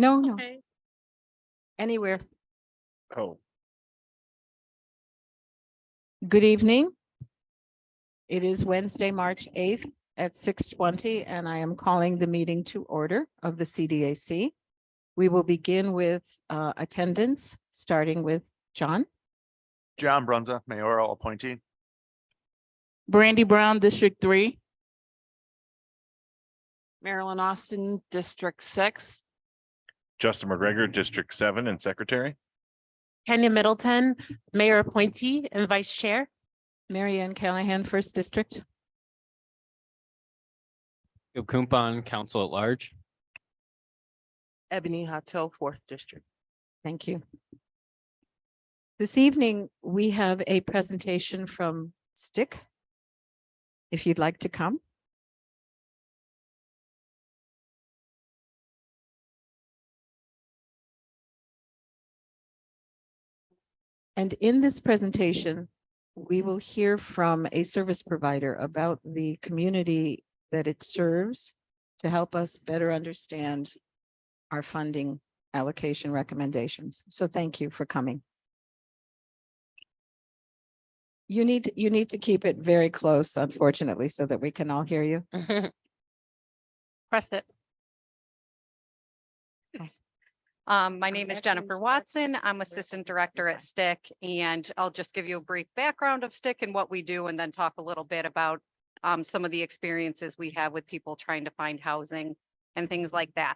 No, Okay. anywhere. Oh, Good evening. It is Wednesday, March 8th at 6:20, and I am calling the meeting to order of the CDAC. We will begin with attendance, starting with John. John Brunza, mayoral appointee. Brandy Brown, District 3. Marilyn Austin, District 6. Justin McGregor, District 7 and Secretary. Kenya Middleton, mayor appointee and vice chair. Mary Ann Callahan, First District. Kumpan, council at large. Ebony Hotel, 4th District. Thank you. This evening, we have a presentation from STIC. If you'd like to come. And in this presentation, we will hear from a service provider about the community that it serves to help us better understand our funding allocation recommendations. So thank you for coming. You need to keep it very close, unfortunately, so that we can all hear you. Press it. My name is Jennifer Watson. I'm Assistant Director at STIC, and I'll just give you a brief background of STIC and what we do, and then talk a little bit about some of the experiences we have with people trying to find housing and things like that.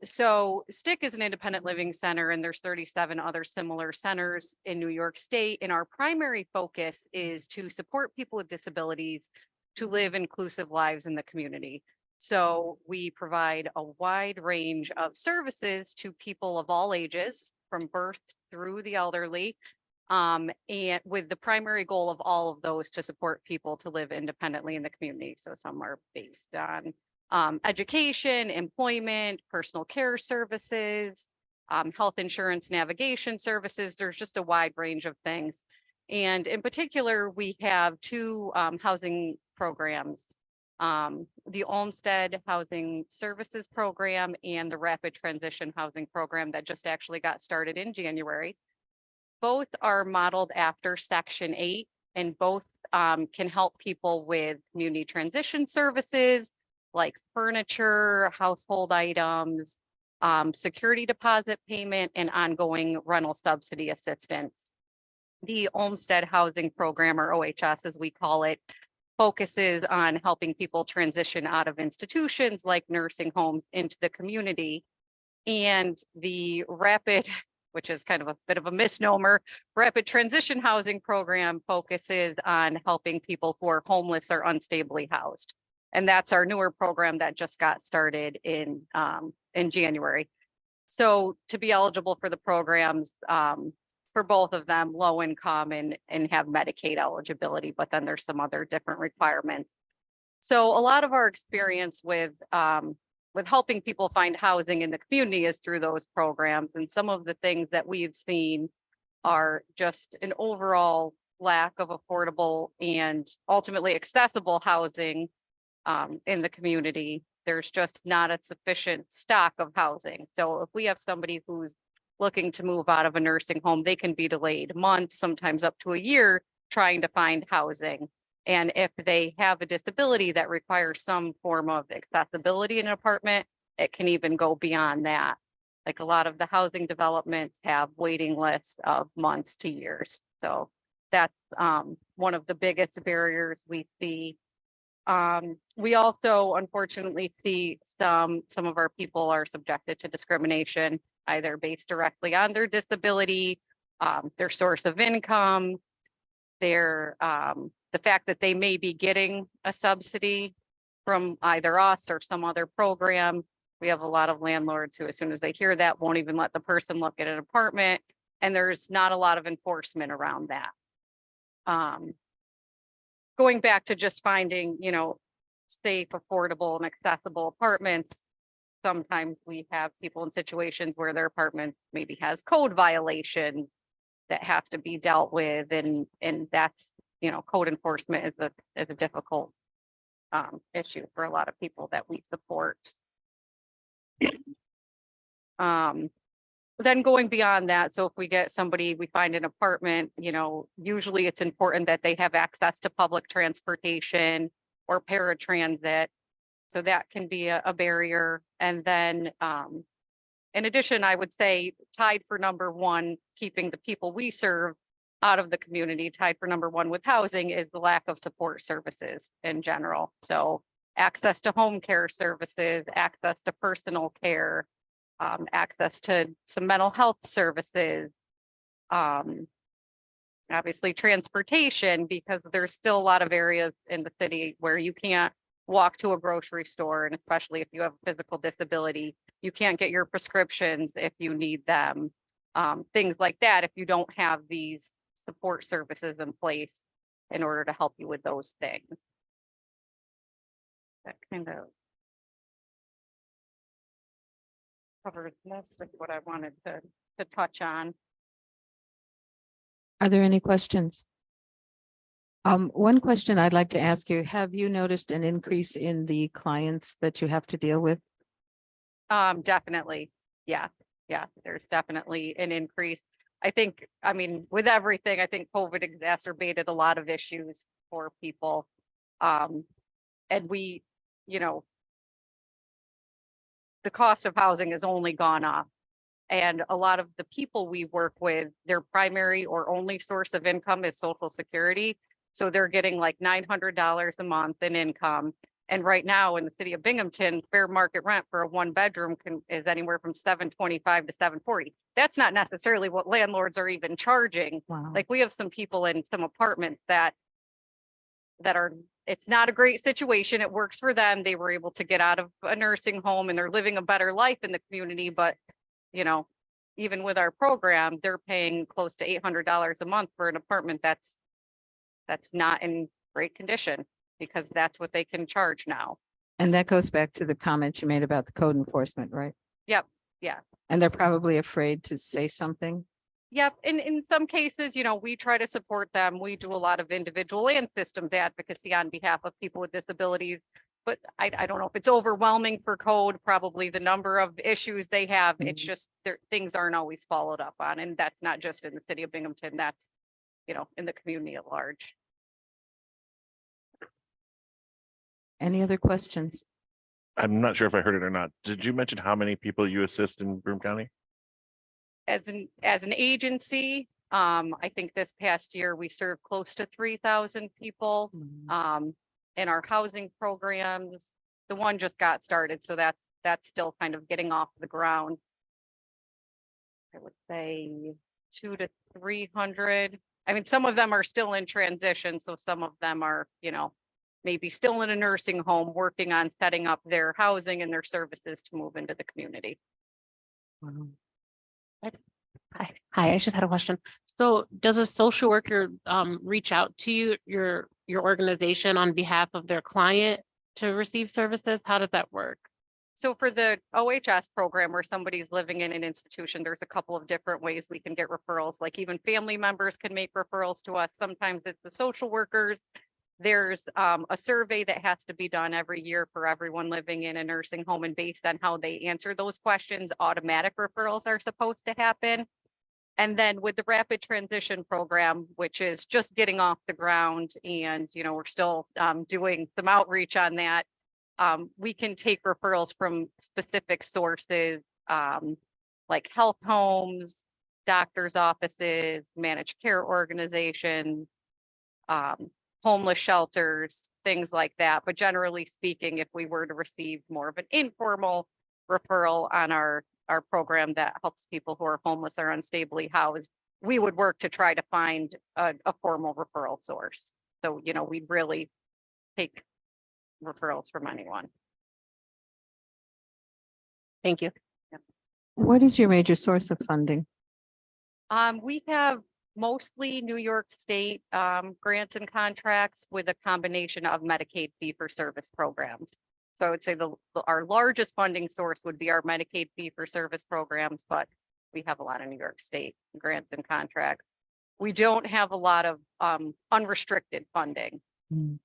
So STIC is an independent living center, and there's 37 other similar centers in New York State. And our primary focus is to support people with disabilities to live inclusive lives in the community. So we provide a wide range of services to people of all ages, from birth through the elderly, and with the primary goal of all of those to support people to live independently in the community. So some are based on education, employment, personal care services, health insurance, navigation services. There's just a wide range of things. And in particular, we have two housing programs, the Olmsted Housing Services Program and the Rapid Transition Housing Program that just actually got started in January. Both are modeled after Section 8, and both can help people with community transition services, like furniture, household items, security deposit payment, and ongoing rental subsidy assistance. The Olmsted Housing Program, or OHS as we call it, focuses on helping people transition out of institutions like nursing homes into the community. And the Rapid, which is kind of a bit of a misnomer, Rapid Transition Housing Program focuses on helping people who are homeless or unstably housed. And that's our newer program that just got started in January. So to be eligible for the programs, for both of them, low income and have Medicaid eligibility, but then there's some other different requirements. So a lot of our experience with helping people find housing in the community is through those programs. And some of the things that we've seen are just an overall lack of affordable and ultimately accessible housing in the community. There's just not a sufficient stock of housing. So if we have somebody who's looking to move out of a nursing home, they can be delayed months, sometimes up to a year, trying to find housing. And if they have a disability that requires some form of accessibility in an apartment, it can even go beyond that. Like a lot of the housing developments have waiting lists of months to years. So that's one of the biggest barriers we see. We also unfortunately see some of our people are subjected to discrimination, either based directly on their disability, their source of income, the fact that they may be getting a subsidy from either us or some other program. We have a lot of landlords who, as soon as they hear that, won't even let the person look at an apartment, and there's not a lot of enforcement around that. Going back to just finding, safe, affordable, and accessible apartments, sometimes we have people in situations where their apartment maybe has code violations that have to be dealt with, and that's, code enforcement is a difficult issue for a lot of people that we support. Then going beyond that, so if we get somebody, we find an apartment, you know, usually it's important that they have access to public transportation or paratransit. So that can be a barrier. And then in addition, I would say tied for number one, keeping the people we serve out of the community, tied for number one with housing is the lack of support services in general. So access to home care services, access to personal care, access to some mental health services, obviously transportation, because there's still a lot of areas in the city where you can't walk to a grocery store, and especially if you have a physical disability, you can't get your prescriptions if you need them. Things like that, if you don't have these support services in place in order to help you with those things. That kind of covers most of what I wanted to touch on. Are there any questions? One question I'd like to ask you, have you noticed an increase in the clients that you have to deal with? Definitely. Yeah. There's definitely an increase. I think, I mean, with everything, I think COVID exacerbated a lot of issues for people. And we, you know, the cost of housing has only gone up. And a lot of the people we work with, their primary or only source of income is Social Security. So they're getting like $900 a month in income. And right now in the city of Binghamton, fair market rent for a 1-bedroom is anywhere from $725 to $740. That's not necessarily what landlords are even charging. Wow. Like we have some people in some apartments that are, it's not a great situation. It works for them. They were able to get out of a nursing home and they're living a better life in the community. But, you know, even with our program, they're paying close to $800 a month for an apartment that's not in great condition, because that's what they can charge now. And that goes back to the comment you made about the code enforcement, right? Yep. Yeah. And they're probably afraid to say something. Yep. And in some cases, you know, we try to support them. We do a lot of individual and systems advocacy on behalf of people with disabilities. But I don't know if it's overwhelming for code, probably the number of issues they have. It's just things aren't always followed up on. And that's not just in the city of Binghamton, that's, you know, in the community at large. Any other questions? I'm not sure if I heard it or not. Did you mention how many people you assist in Broome County? As an agency, I think this past year we served close to 3,000 people in our housing programs. The one just got started, so that's still kind of getting off the ground. I would say 200 to 300. I mean, some of them are still in transition, so some of them are, you know, maybe still in a nursing home working on setting up their housing and their services to move into the community. Hi, I just had a question. So does a social worker reach out to you, your organization on behalf of their client to receive services? How does that work? So for the OHS program where somebody's living in an institution, there's a couple of different ways we can get referrals. Like even family members can make referrals to us. Sometimes it's the social workers. There's a survey that has to be done every year for everyone living in a nursing home, and based on how they answer those questions, automatic referrals are supposed to happen. And then with the rapid transition program, which is just getting off the ground, and you know, we're still doing some outreach on that, we can take referrals from specific sources, like health homes, doctors' offices, managed care organizations, homeless shelters, things like that. But generally speaking, if we were to receive more of an informal referral on our program that helps people who are homeless or unstably housed, we would work to try to find a formal referral source. So, you know, we'd really take referrals from anyone. Thank you. What is your major source of funding? We have mostly New York State grants and contracts with a combination of Medicaid fee-for-service programs. So I would say our largest funding source would be our Medicaid fee-for-service programs, but we have a lot of New York State grants and contracts. We don't have a lot of unrestricted funding.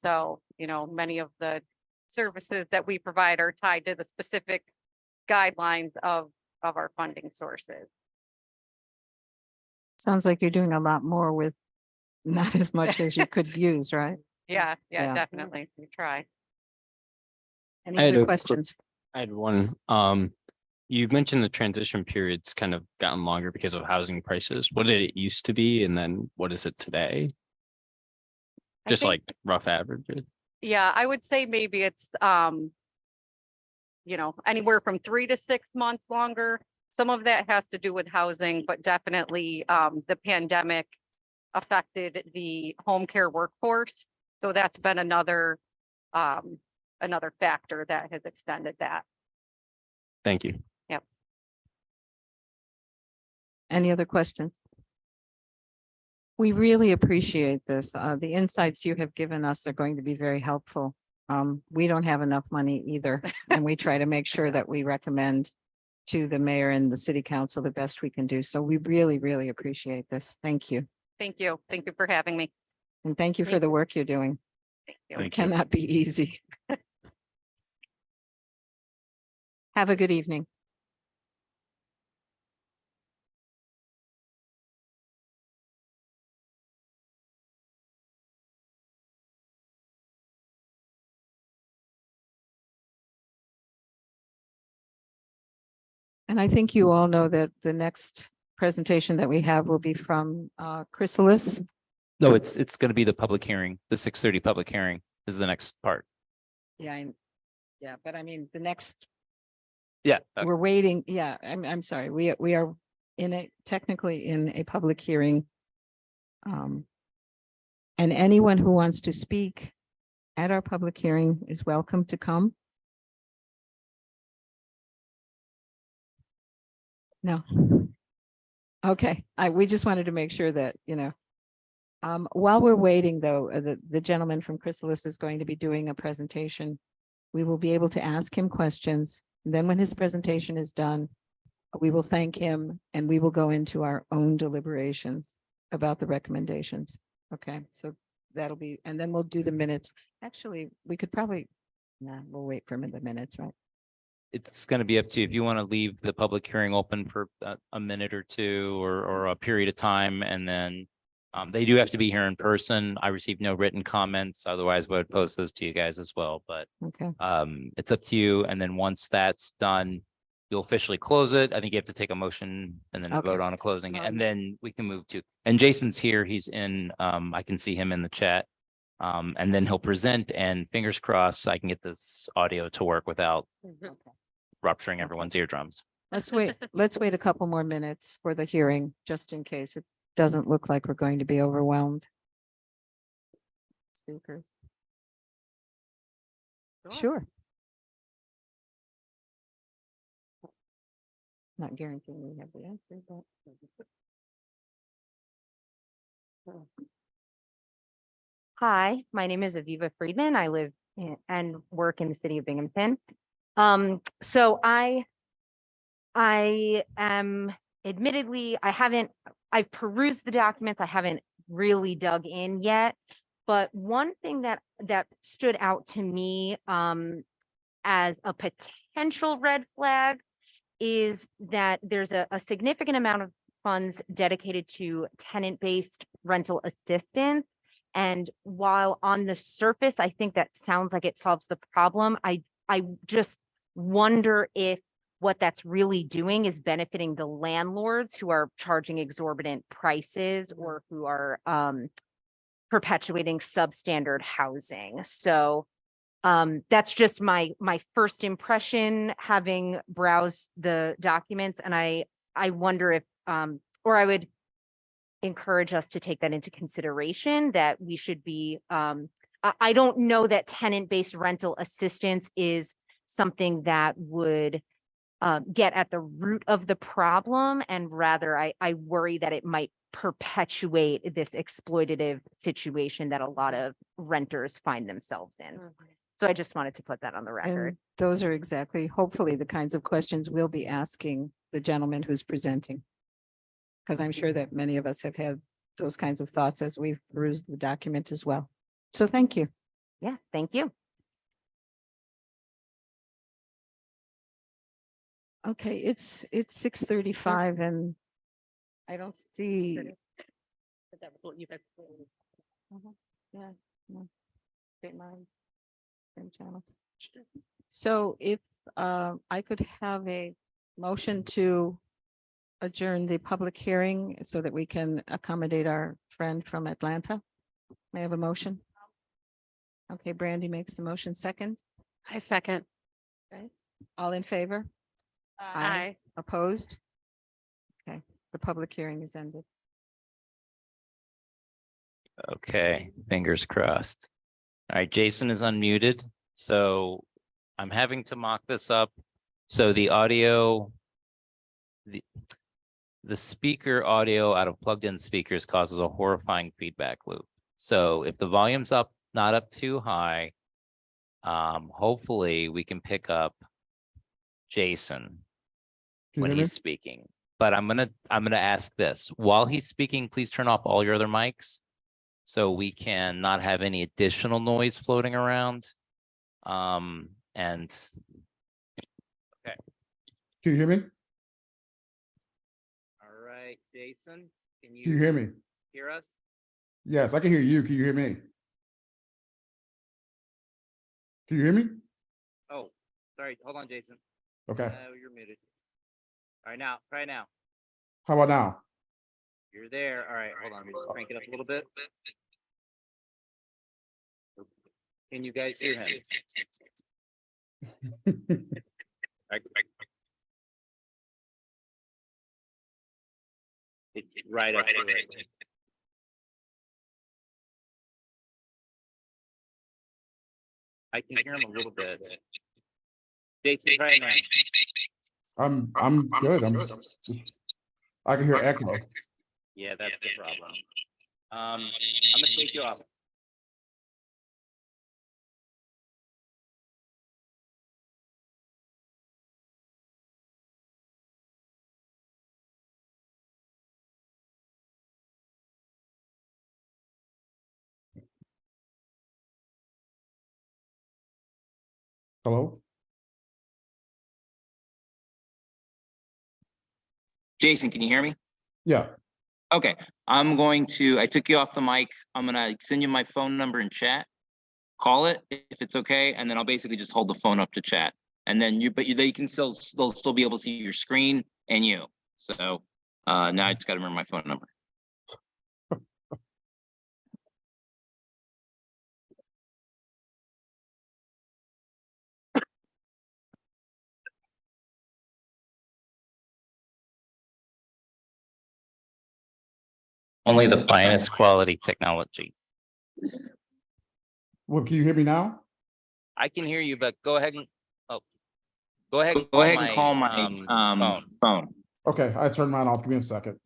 So, you know, many of the services that we provide are tied to the specific guidelines of our funding sources. Sounds like you're doing a lot more with not as much as you could use, right? Yeah, Yeah. definitely. We try. Any I had other a quick- questions? I had one. You mentioned the transition period's kind of gotten longer because of housing prices. What did it used to be? And then what is it today? I Just think- like rough averages. Yeah, I would say maybe it's, anywhere from 3 to 6 months longer. Some of that has to do with housing, but definitely, the pandemic affected the home care workforce. So that's been another factor that has extended that. Thank you. Any other questions? We really appreciate this. The insights you have given us are going to be very helpful. We don't have enough money either, and we try to make sure that we recommend to the mayor and the city council the best we can do. So we really, really appreciate this. Thank you. Thank you. Thank you for having me. And thank you for Thank the work you're doing. Thank you. It Thank you. cannot be easy. Have a good evening. And I think you all know that the next presentation that we have will be from Chrysalis. No, it's gonna be the public hearing, the 6:30 public hearing is the next part. Yeah, but I mean, the next, Yeah. we're waiting. Yeah, I'm sorry. We are technically in a public hearing. And anyone who wants to speak at our public hearing is welcome to come. No. Okay, we just wanted to make sure that, while we're waiting though, the gentleman from Chrysalis is going to be doing a presentation. We will be able to ask him questions. Then when his presentation is done, we will thank him and we will go into our own deliberations about the recommendations. Okay, so that'll be, and then we'll do the minutes. Actually, we could probably, we'll wait for the minutes, right? It's gonna be up to you if you want to leave the public hearing open for a minute or two or a period of time, and then they do have to be here in person. I received no written comments, otherwise I would post those to you guys as well, but Okay, it's up to you. And then once that's done, you'll officially close it. I think you have to take a motion and then Okay. vote on a closing, All and right. then we can move to, and Jason's here, he's in, I can see him in the chat. And then he'll present, and fingers crossed, I can get this audio to work without rupturing everyone's eardrums. let's wait a couple more minutes for the hearing, just in case it doesn't look like we're going to be overwhelmed. Speakers. Sure. Not guaranteeing we have the answer, but. Hi, my name is Aviva Friedman. I live and work in the city of Binghamton. So I am admittedly, I've perused the documents. I haven't really dug in yet. But one thing that stood out to me as a potential red flag is that there's a significant amount of funds dedicated to tenant-based rental assistance. And while on the surface, I think that sounds like it solves the problem, I just wonder if what that's really doing is benefiting the landlords who are charging exorbitant prices or who are perpetuating substandard housing. So that's just my first impression, having browsed the documents, and I wonder if or I would encourage us to take that into consideration, that we should be I don't know that tenant-based rental assistance is something that would get at the root of the problem, and rather I worry that it might perpetuate this exploitative situation that a lot of renters find themselves in. So I just wanted to put that on the record. And those are exactly, hopefully, the kinds of questions we'll be asking the gentleman who's presenting. Because I'm sure that many of us have had those kinds of thoughts as we've perused the document as well. So thank you. Yeah, thank you. Okay, it's 6:35 and I don't see. That was what you guys. Yeah. no, same line, same channel. So if I could have a motion to adjourn the public hearing so that we can accommodate our friend from Atlanta. May I have a motion? Okay, Brandy makes the motion second. I second. All in favor? Aye. Opposed? Okay, the public hearing is ended. Okay, fingers crossed. All right, Jason is unmuted, so I'm having to mock this up. So the audio, the speaker audio out of plugged-in speakers causes a horrifying feedback loop. So if the volume's up, not up too high, hopefully we can pick up Jason Can you when hear me? he's speaking. But I'm gonna ask this, while he's speaking, please turn off all your other mics so we can not have any additional noise floating around. And Can you hear me? all right, Jason, can Can you hear me? hear us? Yes, I can hear you. Can you hear me? Can you hear me? Oh, sorry, hold on, Jason. Okay. You're muted. All right, now, try now. How about now? You're there. All right, hold on, let me just crank it up a little bit. Can you guys hear him? It's right up here. I can hear him a little bit. Jason, try it now. I'm good. I can hear echo. Yeah, that's the problem. I'm gonna take you off. Hello? Jason, can you hear me? Yeah. Okay, I took you off the mic. I'm gonna send you my phone number in chat. Call it if it's okay, and then I'll basically just hold the phone up to chat. And then they can they'll still be able to see your screen and you. So now I just gotta remember my phone number. Only the finest quality technology. Well, can you hear me now? I can hear you, but go ahead and, go ahead. Go ahead and call my phone. Okay, I turned mine off. Give me a second.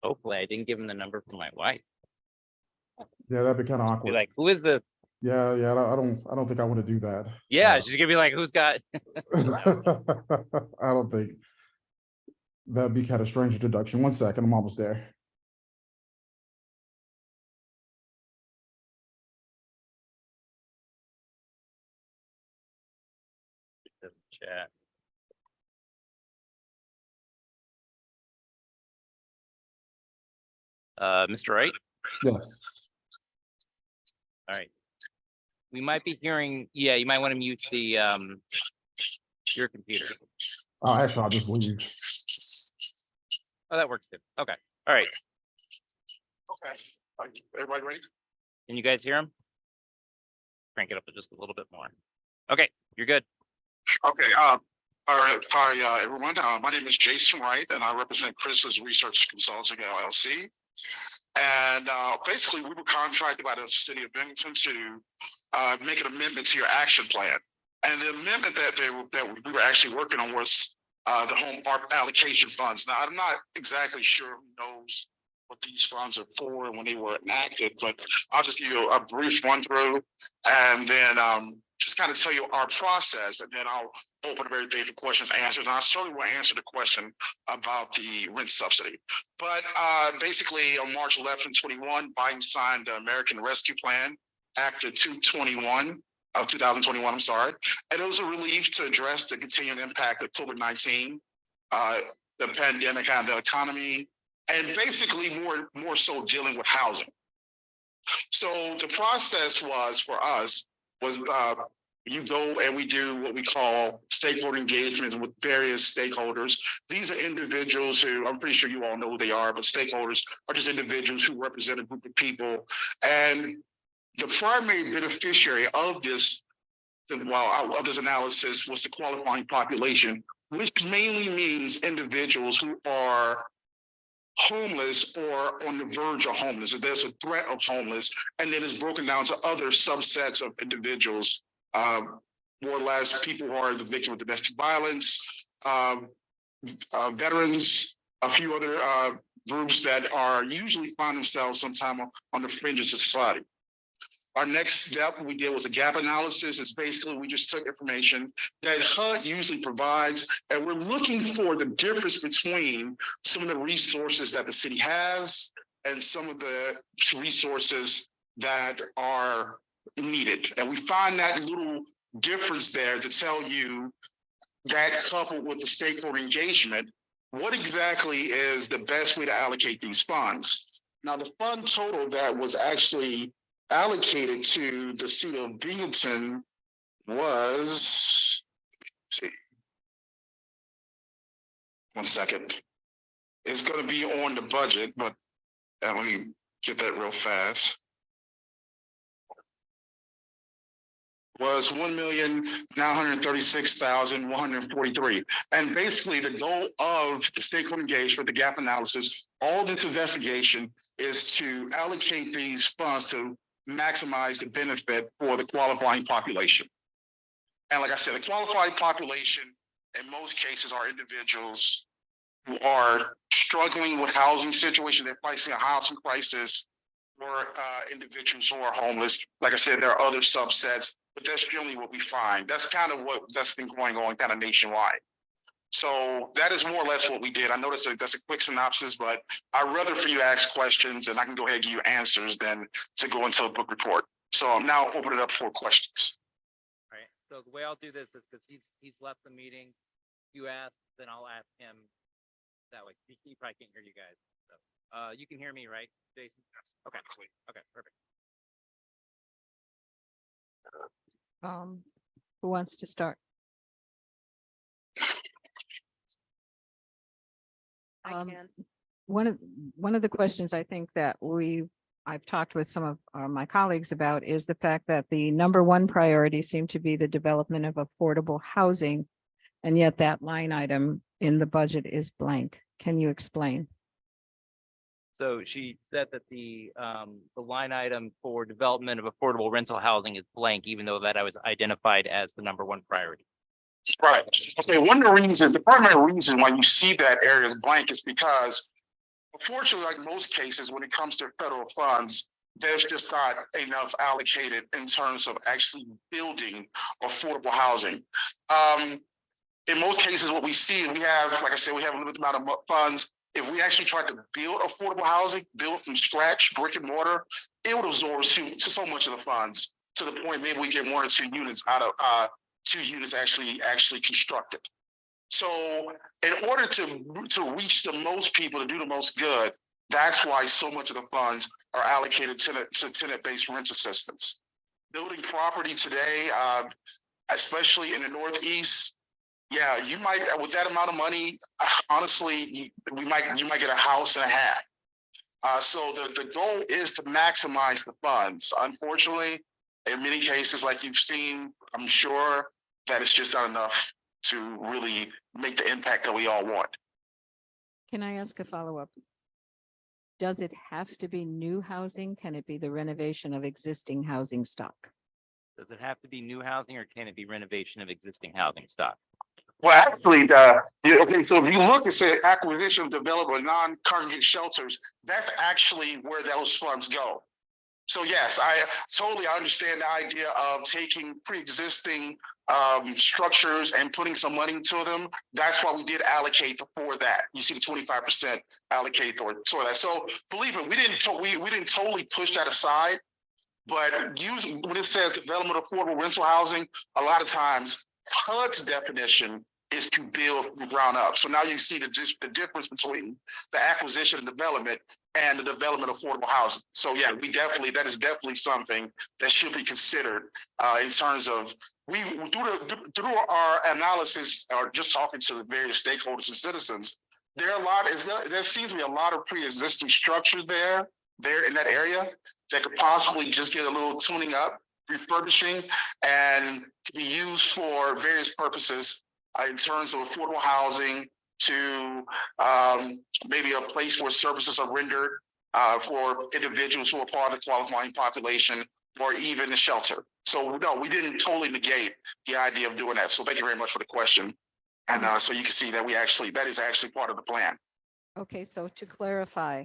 Hopefully, I didn't give him the number for my wife. Yeah, that'd be kind of Be awkward. like, who is the? Yeah, I don't think I want to do that. Yeah, she's gonna be like, who's got? I don't think that'd be kind of strange introduction. One second, I'm almost there. Chat. Mr. Wright? Yes. All right. We might be hearing, yeah, you might want to mute the your computer. Oh, actually, I'll just leave. Oh, that works too. Okay. All right. Okay. Everybody ready? Can you guys hear him? Crank it up just a little bit more. Okay, you're good. Okay. All right. Hi, everyone. My name is Jason Wright, and I represent Chrysalis Research Consulting LLC. And basically, we were contracted by the city of Bennington to make an amendment to your action plan. And the amendment that we were actually working on was the HOME-ARP allocation funds. Now, I'm not exactly sure who knows what these funds are for and when they were enacted, but I'll just give you a brief run through and then just kind of tell you our process, and then I'll open up everything for questions, answers, and I certainly will answer the question about the rent subsidy. But basically, on March 11th, 21, Biden signed the American Rescue Plan, Act 221 of 2021, I'm sorry. And it was a relief to address the continuing impact of COVID-19, the pandemic on the economy, and basically more so dealing with housing. So the process was for us was you go and we do what we call stakeholder engagements with various stakeholders. These are individuals who, I'm pretty sure you all know who they are, but stakeholders are just individuals who represent a group of people. And the primary beneficiary of this, of this analysis was the qualifying population, which mainly means individuals who are homeless or on the verge of homeless. There's a threat of homeless, and then it's broken down to other subsets of individuals, more or less people who are the victim of domestic violence, veterans, a few other groups that are usually find themselves sometime on the fringes of society. Our next step we did was a gap analysis. It's basically we just took information that HUD usually provides, and we're looking for the difference between some of the resources that the city has and some of the resources that are needed. And we find that little difference there to tell you that, coupled with the stakeholder engagement, what exactly is the best way to allocate these funds. Now, the fund total that was actually allocated to the city of Binghamton was, let's see, one second. It's going to be on the budget, but let me get that real fast. Was 1,936,143. And basically the goal of the stakeholder engagement, the gap analysis, all this investigation is to allocate these funds to maximize the benefit for the qualifying population. And like I said, the qualifying population in most cases are individuals who are struggling with housing situation. They're facing a housing crisis, or individuals who are homeless. Like I said, there are other subsets, but that's generally what we find. That's kind of that's been going on kind of nationwide. So that is more or less what we did. I know that's a quick synopsis, but I'd rather for you to ask questions and I can go ahead and give you answers than to go into a book report. So I'm now opening it up for questions. All right, so the way I'll do this is because he's left the meeting. You ask, then I'll ask him that way. He probably can't hear you guys. So you can hear me, right, Jason? Yes. Okay. Okay, perfect. Who wants to start? I can. One of the questions I think that I've talked with some of my colleagues about is the fact that the number one priority seemed to be the development of affordable housing, and yet that line item in the budget is blank. Can you explain? So she said that the line item for development of affordable rental housing is blank, even though that I was identified as the number one priority. Right. Okay. One of the reasons, the primary reason why you see that area is blank is because, unfortunately, like most cases, when it comes to federal funds, there's just not enough allocated in terms of actually building affordable housing. In most cases, what we see, we have, like I said, we have a limited amount of funds. If we actually tried to build affordable housing, build from scratch, brick and mortar, it would absorb so much of the funds to the point maybe we get 1 or 2 units out of 2 units actually constructed. So in order to reach the most people, to do the most good, that's why so much of the funds are allocated to tenant-based rent assistance. Building property today, especially in the Northeast, yeah, you might, with that amount of money, honestly, you might get a house and a half. So the goal is to maximize the funds. Unfortunately, in many cases, like you've seen, I'm sure that it's just not enough to really make the impact that we all want. Can I ask a follow-up? Does it have to be new housing? Can it be the renovation of existing housing stock? Does it have to be new housing or can it be renovation of existing housing stock? Well, actually, okay, so if you look and say acquisition, development, non-congregate shelters, that's actually where those funds go. So yes, I totally understand the idea of taking pre-existing structures and putting some money into them. That's why we did allocate for that. You see the 25% allocate for that. So believe me, we didn't totally push that aside. But usually when it says development of affordable rental housing, a lot of times HUD's definition is to build from the ground up. So now you see the difference between the acquisition and development and the development of affordable housing. So yeah, that is definitely something that should be considered in terms of through our analysis or just talking to the various stakeholders and citizens, there seems to be a lot of pre-existing structures there in that area that could possibly just get a little tuning up, refurbishing, and to be used for various purposes in terms of affordable housing to maybe a place where services are rendered for individuals who are part of the qualifying population or even the shelter. So no, we didn't totally negate the idea of doing that. So thank you very much for the question. And so you can see that that is actually part of the plan. Okay, so to clarify,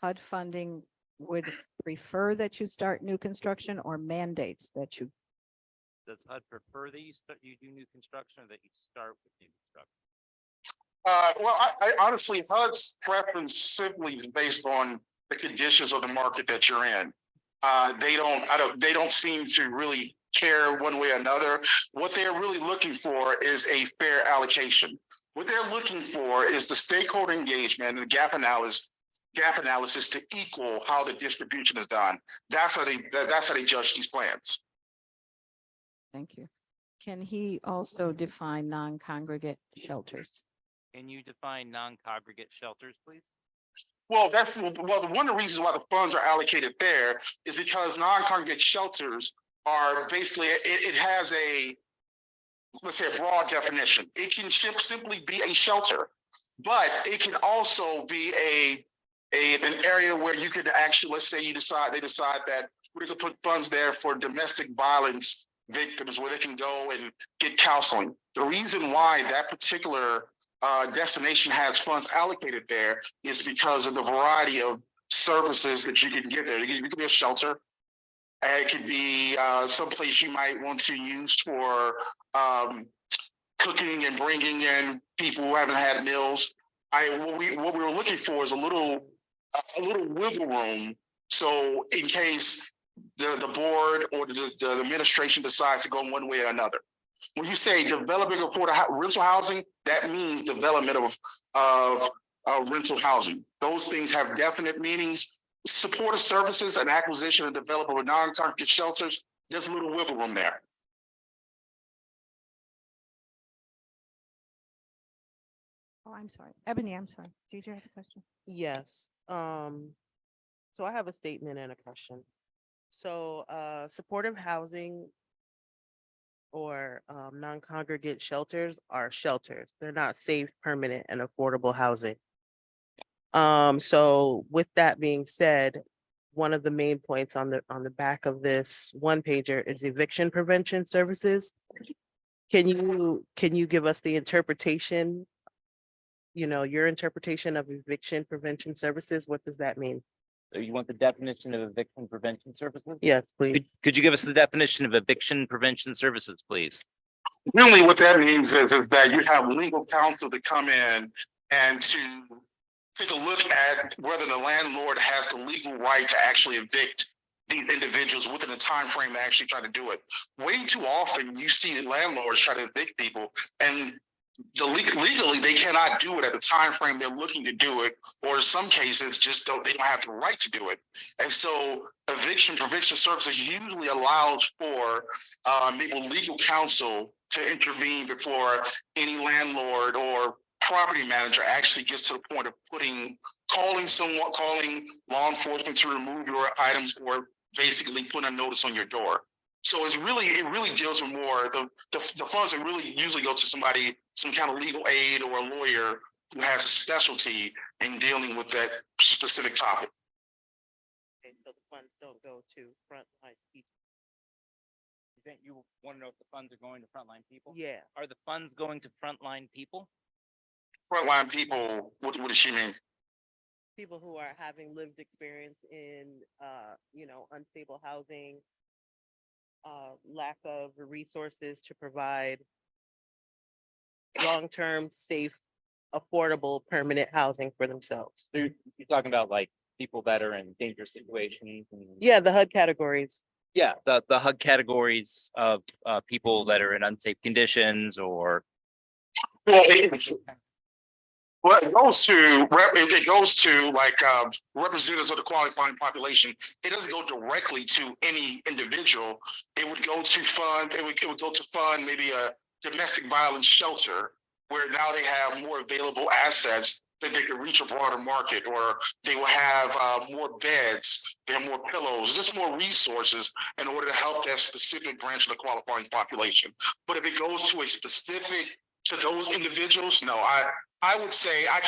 HUD funding would prefer that you start new construction or mandates that you? Does HUD prefer that you do new construction or that you start with new construction? Well, I honestly, HUD's preference simply is based on the conditions of the market that you're in. They don't seem to really care one way or another. What they're really looking for is a fair allocation. What they're looking for is the stakeholder engagement and the gap analysis to equal how the distribution is done. That's how they judge these plans. Thank you. Can he also define non-congregate shelters? Can you define non-congregate shelters, please? Well, one of the reasons why the funds are allocated there is because non-congregate shelters are basically, it has let's say a broad definition. It can simply be a shelter, but it can also be an area where you could actually, let's say they decide that we're gonna put funds there for domestic violence victims where they can go and get counseling. The reason why that particular destination has funds allocated there is because of the variety of services that you can get there. It could be a shelter. It could be someplace you might want to use for cooking and bringing in people who haven't had meals. What we were looking for is a little wiggle room. So in case the board or the administration decides to go one way or another. When you say developing affordable rental housing, that means development of rental housing. Those things have definite meanings. Supportive services and acquisition and development of non-congregate shelters, there's a little wiggle room there. Oh, I'm sorry. Ebony, I'm sorry. Did you have a question? Yes, so I have a statement and a question. So, supportive housing or non-congregate shelters are shelters. They're not safe, permanent, and affordable housing. So with that being said, one of the main points on the back of this one pager is eviction prevention services. Can you give us the interpretation? Your interpretation of eviction prevention services, what does that mean? So you want the definition of eviction prevention services? Yes, please. Could you give us the definition of eviction prevention services, please? Really what that means is that you have legal counsel to come in and to take a look at whether the landlord has the legal right to actually evict these individuals within the time frame to actually try to do it. Way too often you see landlords try to evict people and legally they cannot do it at the time frame they're looking to do it, or in some cases they don't have the right to do it. And so eviction prevention services usually allows for maybe legal counsel to intervene before any landlord or property manager actually gets to the point of calling law enforcement to remove your items or basically put a notice on your door. So it really deals with more the funds that really usually go to somebody, some kind of legal aid or a lawyer who has a specialty in dealing with that specific topic. Okay, so the funds don't go to frontline people. You think you want to know if the funds are going to frontline people? Yeah, Are the funds going to frontline people? Frontline people, what does she mean? people who are having lived experience in, unstable housing, lack of resources to provide long-term, safe, affordable, permanent housing for themselves. So you're talking about like people that are in dangerous situations and. Yeah, the HUD categories. Yeah, the HUD categories of people that are in unsafe conditions or. Well, it goes to, it goes to like representatives of the qualifying population. It doesn't go directly to any individual. It would go to fund, it would go to fund maybe a domestic violence shelter where now they have more available assets that they can reach a broader market, or they will have more beds, they have more pillows, just more resources in order to help that specific branch of the qualifying population. But if it goes to a specific, to those individuals, no, I would say I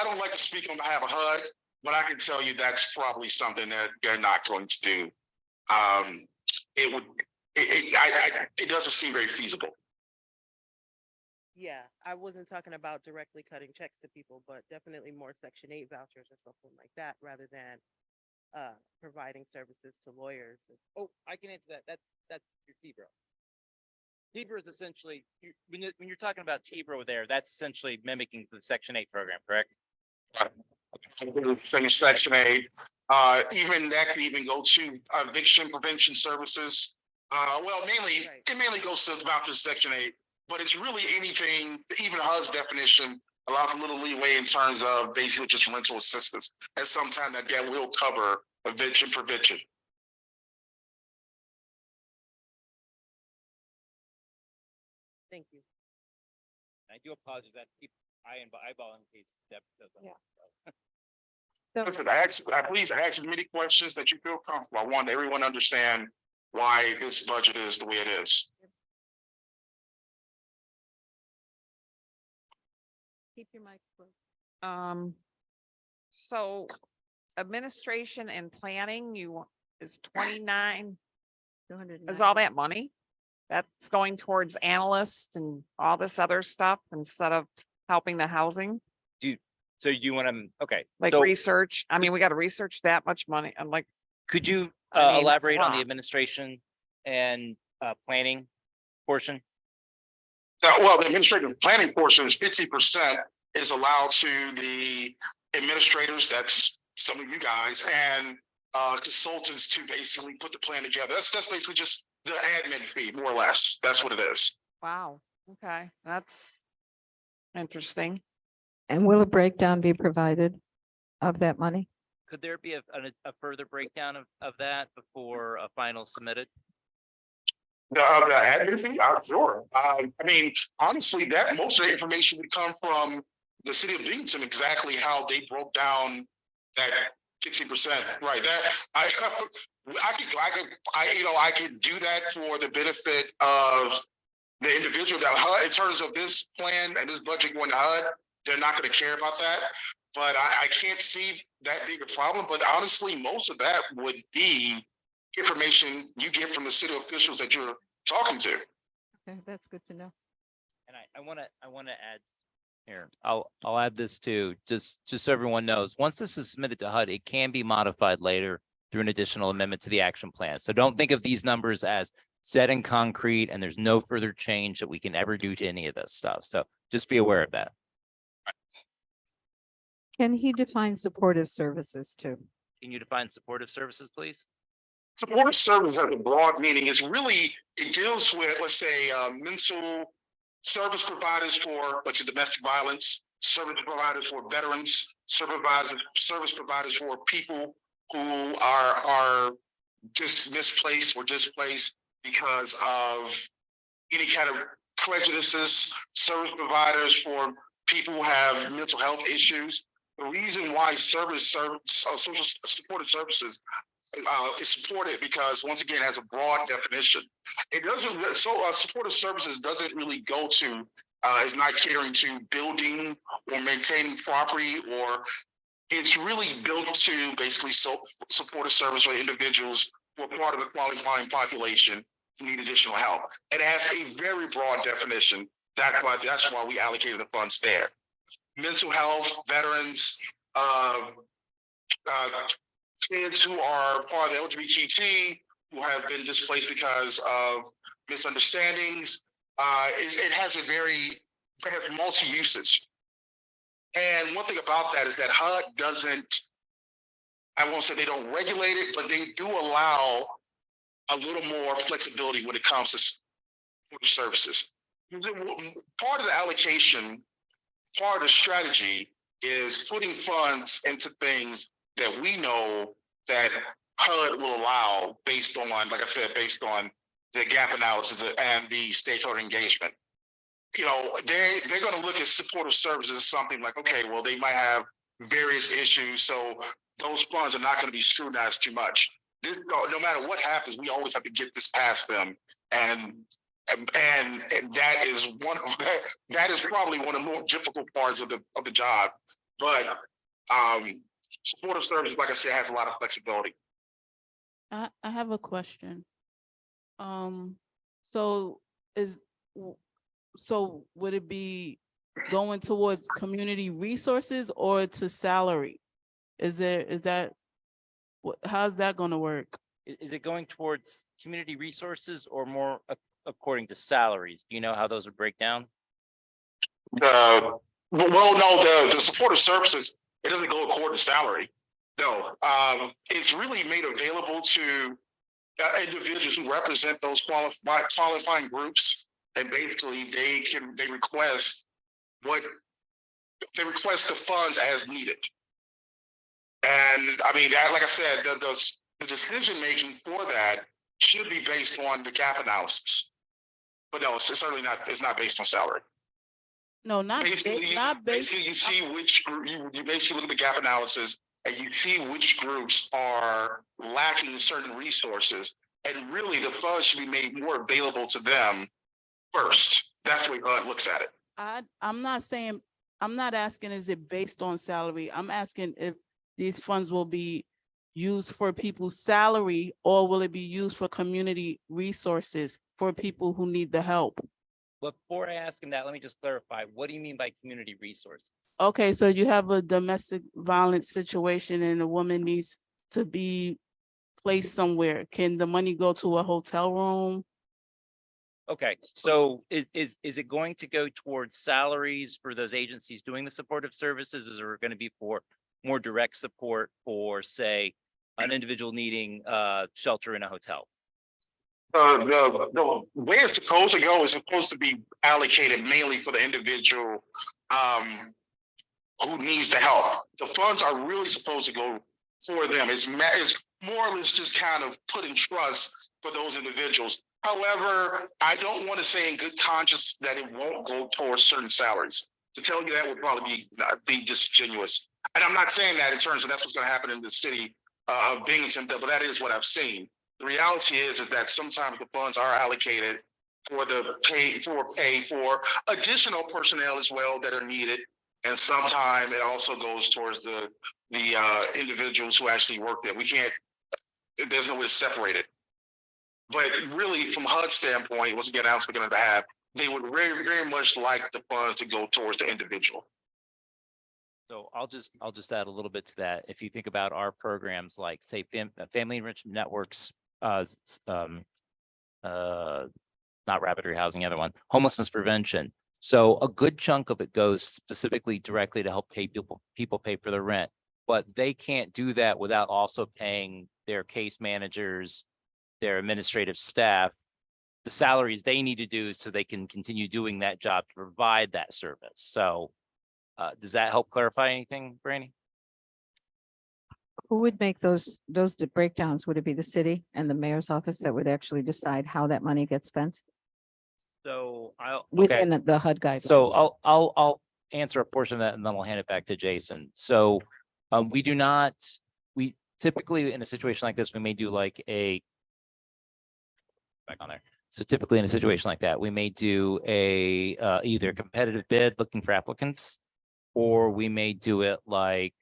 don't like to speak on behalf of HUD, but I can tell you that's probably something that they're not going to do. It doesn't seem very feasible. Yeah, I wasn't talking about directly cutting checks to people, but definitely more Section 8 vouchers or something like that, rather than providing services to lawyers. Oh, I can answer that. That's your T-bro. T-bro is essentially, when you're talking about T-bro there, that's essentially mimicking the Section 8 program, correct? Finish Section 8. Even that could even go to eviction prevention services. Well, mainly, it mainly goes to about this Section 8, but it's really anything, even HUD's definition allows a little leeway in terms of basically just rental assistance. And sometimes that will cover eviction prevention. Thank you. I do apologize that eyeball in case Deb doesn't. Yeah. So, Listen, please ask as many questions that you feel comfortable. I want everyone to understand why this budget is the way it is. keep your mic closed. So administration and planning, is 29, 209. is all that money? That's going towards analysts and all this other stuff instead of helping the housing, So you want to, okay, like so research. I mean, we got to research that much money. I'm like, could you I mean, it's a elaborate on the lot. administration and planning portion? Well, the administrative planning portion is 50% is allowed to the administrators, that's some of you guys, and consultants to basically put the plan together. That's basically just the admin fee, more or less. That's what it is. wow, okay, that's interesting. And will a breakdown be provided of that money? Could there be a further breakdown of that before a final submitted? The admin fee, sure. I mean, honestly, that most of the information would come from the city of Binghamton, exactly how they broke down that 60%. Right. That I could do that for the benefit of the individual. That HUD, in terms of this plan and this budget going to HUD, they're not going to care about that. But I can't see that big a problem. But honestly, most of that would be information you get from the city officials that you're talking to. Okay, that's good to know. And I want to add here, I'll add this too, just so everyone knows, once this is submitted to HUD, it can be modified later through an additional amendment to the action plan. So don't think of these numbers as set in concrete and there's no further change that we can ever do to any of this stuff. So just be aware of that. Can he define supportive services too? Can you define supportive services, please? Supportive service has a broad meaning. It deals with, let's say, mental service providers for, let's say, domestic violence, service providers for veterans, service providers for people who are just misplaced or displaced because of any kind of prejudices, service providers for people who have mental health issues. The reason why social supportive services is supported because, once again, it has a broad definition. It doesn't, supportive services doesn't really go to, is not catering to building or maintaining property, or it's really built to basically supportive service for individuals who are part of the qualifying population who need additional help. It has a very broad definition. That's why we allocated the funds there. Mental health, veterans, kids who are part of the LGBT who have been displaced because of misunderstandings. It has multi-usage. And one thing about that is that HUD doesn't, I won't say they don't regulate it, but they do allow a little more flexibility when it comes to services. Part of the allocation, part of the strategy is putting funds into things that we know that HUD will allow based on, like I said, based on the gap analysis and the stakeholder engagement. You know, they're going to look at supportive services as something like, okay, well, they might have various issues, so those funds are not going to be scrutinized too much. This, no matter what happens, we always have to get this past them, and that is that is probably one of the more difficult parts of the job. But supportive services, like I said, has a lot of flexibility. I have a question. So would it be going towards community resources or to salary? How's that going to work? Is it going towards community resources or more according to salaries? Do you know how those would break down? No, the supportive services, it doesn't go according to salary. No, it's really made available to individuals who represent those qualifying groups, and basically they request the funds as needed. And I mean, that, like I said, the decision making for that should be based on the gap analysis. But no, it's certainly not. It's not based on salary. No, not basically, you see which group you basically look at the gap analysis and you see which groups are lacking certain resources, and really the funds should be made more available to them first. That's the way HUD looks at it. I'm not asking is it based on salary. I'm asking if these funds will be used for people's salary or will it be used for community resources for people who need the help? Before I ask him that, let me just clarify. What do you mean by community resources? Okay, so you have a domestic violence situation and a woman needs to be placed somewhere. Can the money go to a hotel room? Okay, so is it going to go towards salaries for those agencies doing the supportive services? Is it going to be for more direct support for, say, an individual needing shelter in a hotel? The way it's supposed to go is supposed to be allocated mainly for the individual who needs the help. The funds are really supposed to go for them. It's more or less just kind of put in trust for those individuals. However, I don't want to say in good conscience that it won't go towards certain salaries. To tell you that would probably be disingenuous. And I'm not saying that in terms of that's what's going to happen in the city of Binghamton, but that is what I've seen. The reality is that sometimes the funds are allocated for pay for additional personnel as well that are needed, and sometimes it also goes towards the individuals who actually work there. There's no way to separate it. But really, from HUD's standpoint, once again, we're going to have, they would very, very much like the funds to go towards the individual. So I'll just add a little bit to that. If you think about our programs like, say, family enrichment networks, not rapid rehousing, the other one, homelessness prevention. So a good chunk of it goes specifically directly to help pay people pay for their rent, but they can't do that without also paying their case managers, their administrative staff, the salaries they need to do so they can continue doing that job to provide that service. So does that help clarify anything, Brandy? Who would make those breakdowns? Would it be the city and the mayor's office that would actually decide how that money gets spent So okay. within the HUD guidelines? So I'll answer a portion of that and then I'll hand it back to Jason. So we typically in a situation like this, we may do like back on there. So typically in a situation like that, we may do either a competitive bid looking for applicants, or we may do it like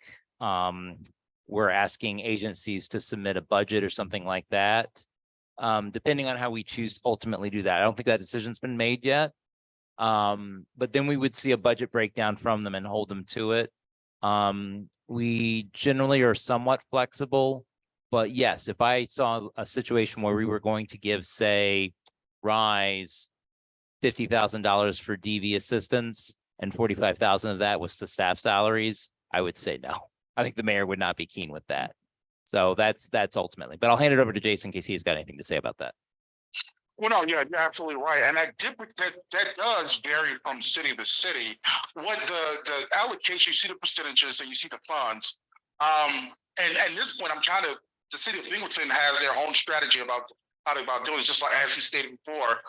we're asking agencies to submit a budget or something like that. Depending on how we choose to ultimately do that. I don't think that decision's been made yet. But then we would see a budget breakdown from them and hold them to it. We generally are somewhat flexible, But yes, if I saw a situation where we were going to give, say, Rise $50,000 for DV assistance and 45,000 of that was to staff salaries, I would say no. I think the mayor would not be keen with that. So that's ultimately, but I'll hand it over to Jason in case he's got anything to say about that. Well, no, yeah, you're absolutely right. And that does vary from city to city. What the allocation, you see the percentages and you see the funds. And this point, the city of Binghamton has their own strategy about how they about doing it, just like as he stated before.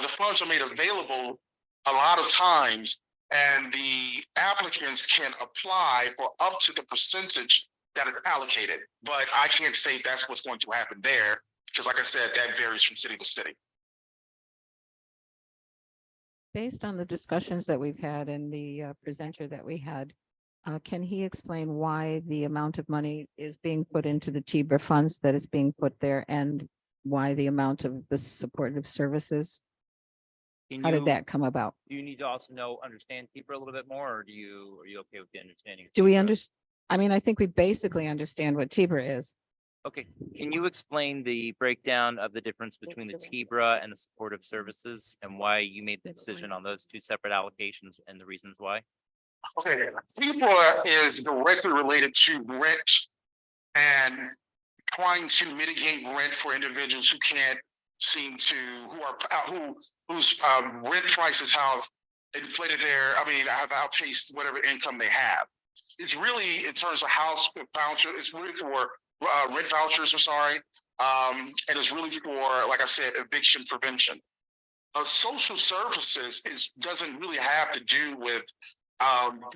The funds are made available a lot of times, and the applicants can apply for up to the percentage that is allocated. But I can't say that's what's going to happen there, because like I said, that varies from city to city. Based on the discussions that we've had and the presenter that we had, can he explain why the amount of money is being put into the TBRA funds that is being put there, and why the amount of the supportive services? How did that come about? Do you need to also understand TBRA a little bit more, or are you okay with the understanding? Do we understand? I mean, I think we basically understand what TBRA is. Okay, can you explain the breakdown of the difference between the TBRA and the supportive services and why you made the decision on those two separate allocations and the reasons why? Okay, TBRA is directly related to rent and trying to mitigate rent for individuals who can't seem to, whose rent prices have inflated have outpaced whatever income they have. It's really in terms of house voucher. It's really for rent vouchers. I'm sorry, and it's really for, like I said, eviction prevention. Social services doesn't really have to do with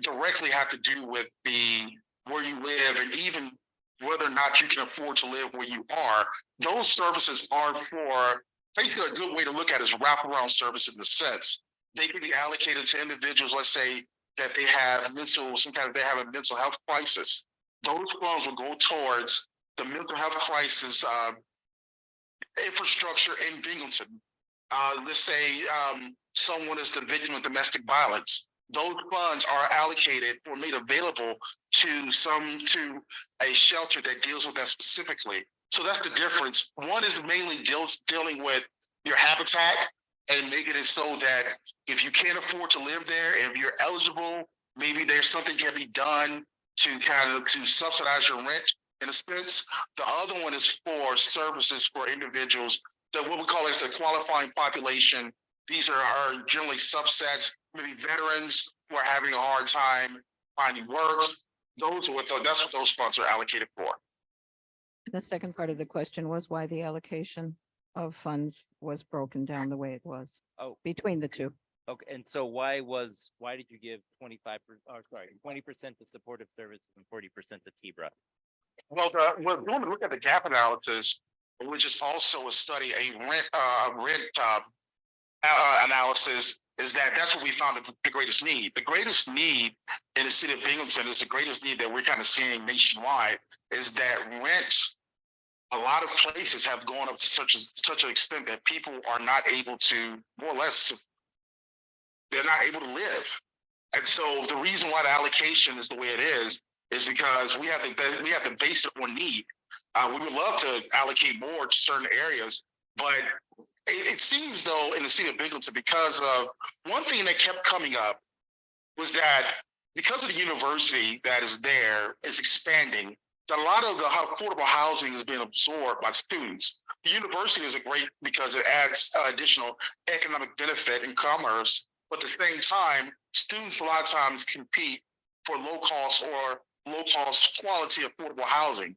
directly have to do with where you live, and even whether or not you can afford to live where you are. Those services are for, basically a good way to look at it is wraparound services in the sense they can be allocated to individuals, let's say that they have a mental health crisis. Those funds will go towards the mental health crisis infrastructure in Binghamton. Let's say someone is the victim of domestic violence. Those funds are allocated or made available to a shelter that deals with that specifically. So that's the difference. One is mainly dealing with your habitat and making it so that if you can't afford to live there, if you're eligible, maybe there's something can be done to subsidize your rent in a sense. The other one is for services for individuals that what we call is the qualifying population. These are generally subsets, maybe veterans who are having a hard time finding work. That's what those funds are allocated for. The second part of the question was why the allocation of funds was broken down the way it was between the two. Okay, and so why did you give 20% to supportive services and 40% to TBRA? Well, we're going to look at the gap analysis, which is also a study, a rent analysis. That's what we found the greatest need. The greatest need in the city of Binghamton is the greatest need that we're kind of seeing nationwide is that rent. A lot of places have gone up to such an extent that people are not able to, more or less, they're not able to live. And so the reason why the allocation is the way it is because we have to base it on need. We would love to allocate more to certain areas, but it seems though in the city of Binghamton, because of one thing that kept coming up was that because of the university that is there is expanding, that a lot of the affordable housing is being absorbed by students. The university is great because it adds additional economic benefit in commerce, but at the same time, students a lot of times compete for low cost quality affordable housing.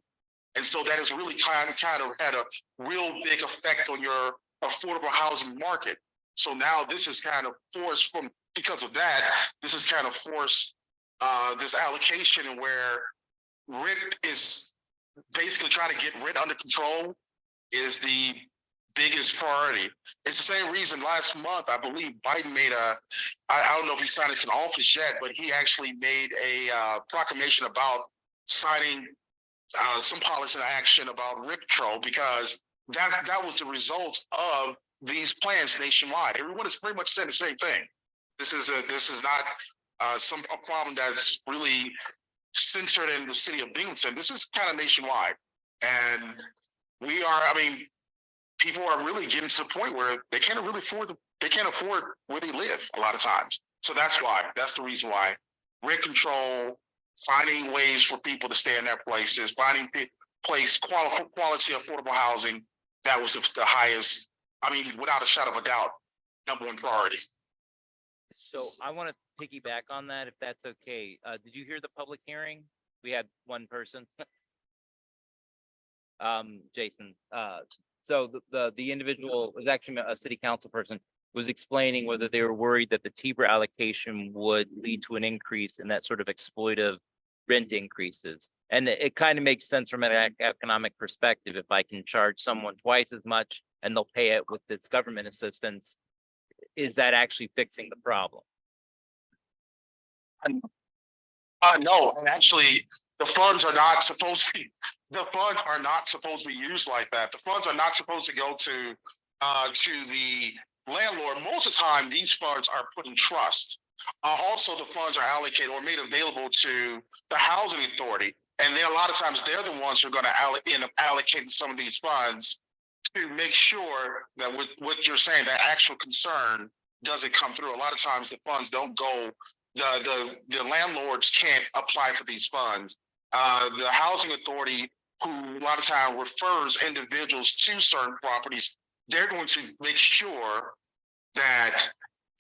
And so that has really kind of had a real big effect on your affordable housing market. So now this is kind of forced because of that, this is kind of forced this allocation where rent is basically trying to get rent under control is the biggest priority. It's the same reason last month, I believe Biden made I don't know if he signed this in office yet, but he actually made a proclamation about signing some policy action about rent control because that was the result of these plans nationwide. Everyone is pretty much saying the same thing. This is not a problem that's really centered in the city of Binghamton. This is kind of nationwide. And we are, I mean, people are really getting to the point where they can't really afford they can't afford where they live a lot of times. So that's the reason why rent control, finding ways for people to stay in their places, finding quality affordable housing. That was the highest, I mean, without a shadow of a doubt, #1 priority. So I want to piggyback on that, if that's okay. Did you hear the public hearing? We had one person. Jason, so the individual was actually a city council person, was explaining whether they were worried that the TBRA allocation would lead to an increase in that sort of exploitive rent increases. And it kind of makes sense from an economic perspective. If I can charge someone twice as much and they'll pay it with its government assistance, is that actually fixing the problem? No, and actually, the funds are not supposed to be, used like that. The funds are not supposed to go to the landlord. Most of the time, these funds are put in trust. Also, the funds are allocated or made available to the housing authority. And then a lot of times they're the ones who are going to end up allocating some of these funds to make sure that with what you're saying, that actual concern doesn't come through. A lot of times the funds don't go, the landlords can't apply for these funds. The housing authority, who a lot of times refers individuals to certain properties, they're going to make sure that,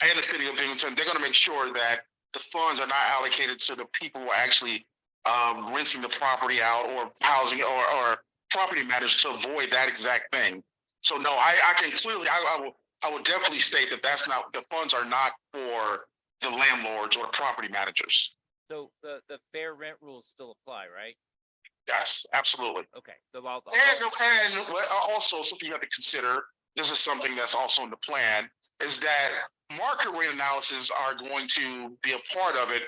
and the city of Binghamton, they're going to make sure that the funds are not allocated to the people who are actually renting the property out, or housing or property matters, to avoid that exact thing. So no, I can clearly, I will definitely state that that's not, the funds are not for the landlords or the property managers. So the fair rent rules still apply, right? Yes, absolutely. Okay, so I'll And also something you have to consider, this is something that's also in the plan, is that market rate analysis are going to be a part of it.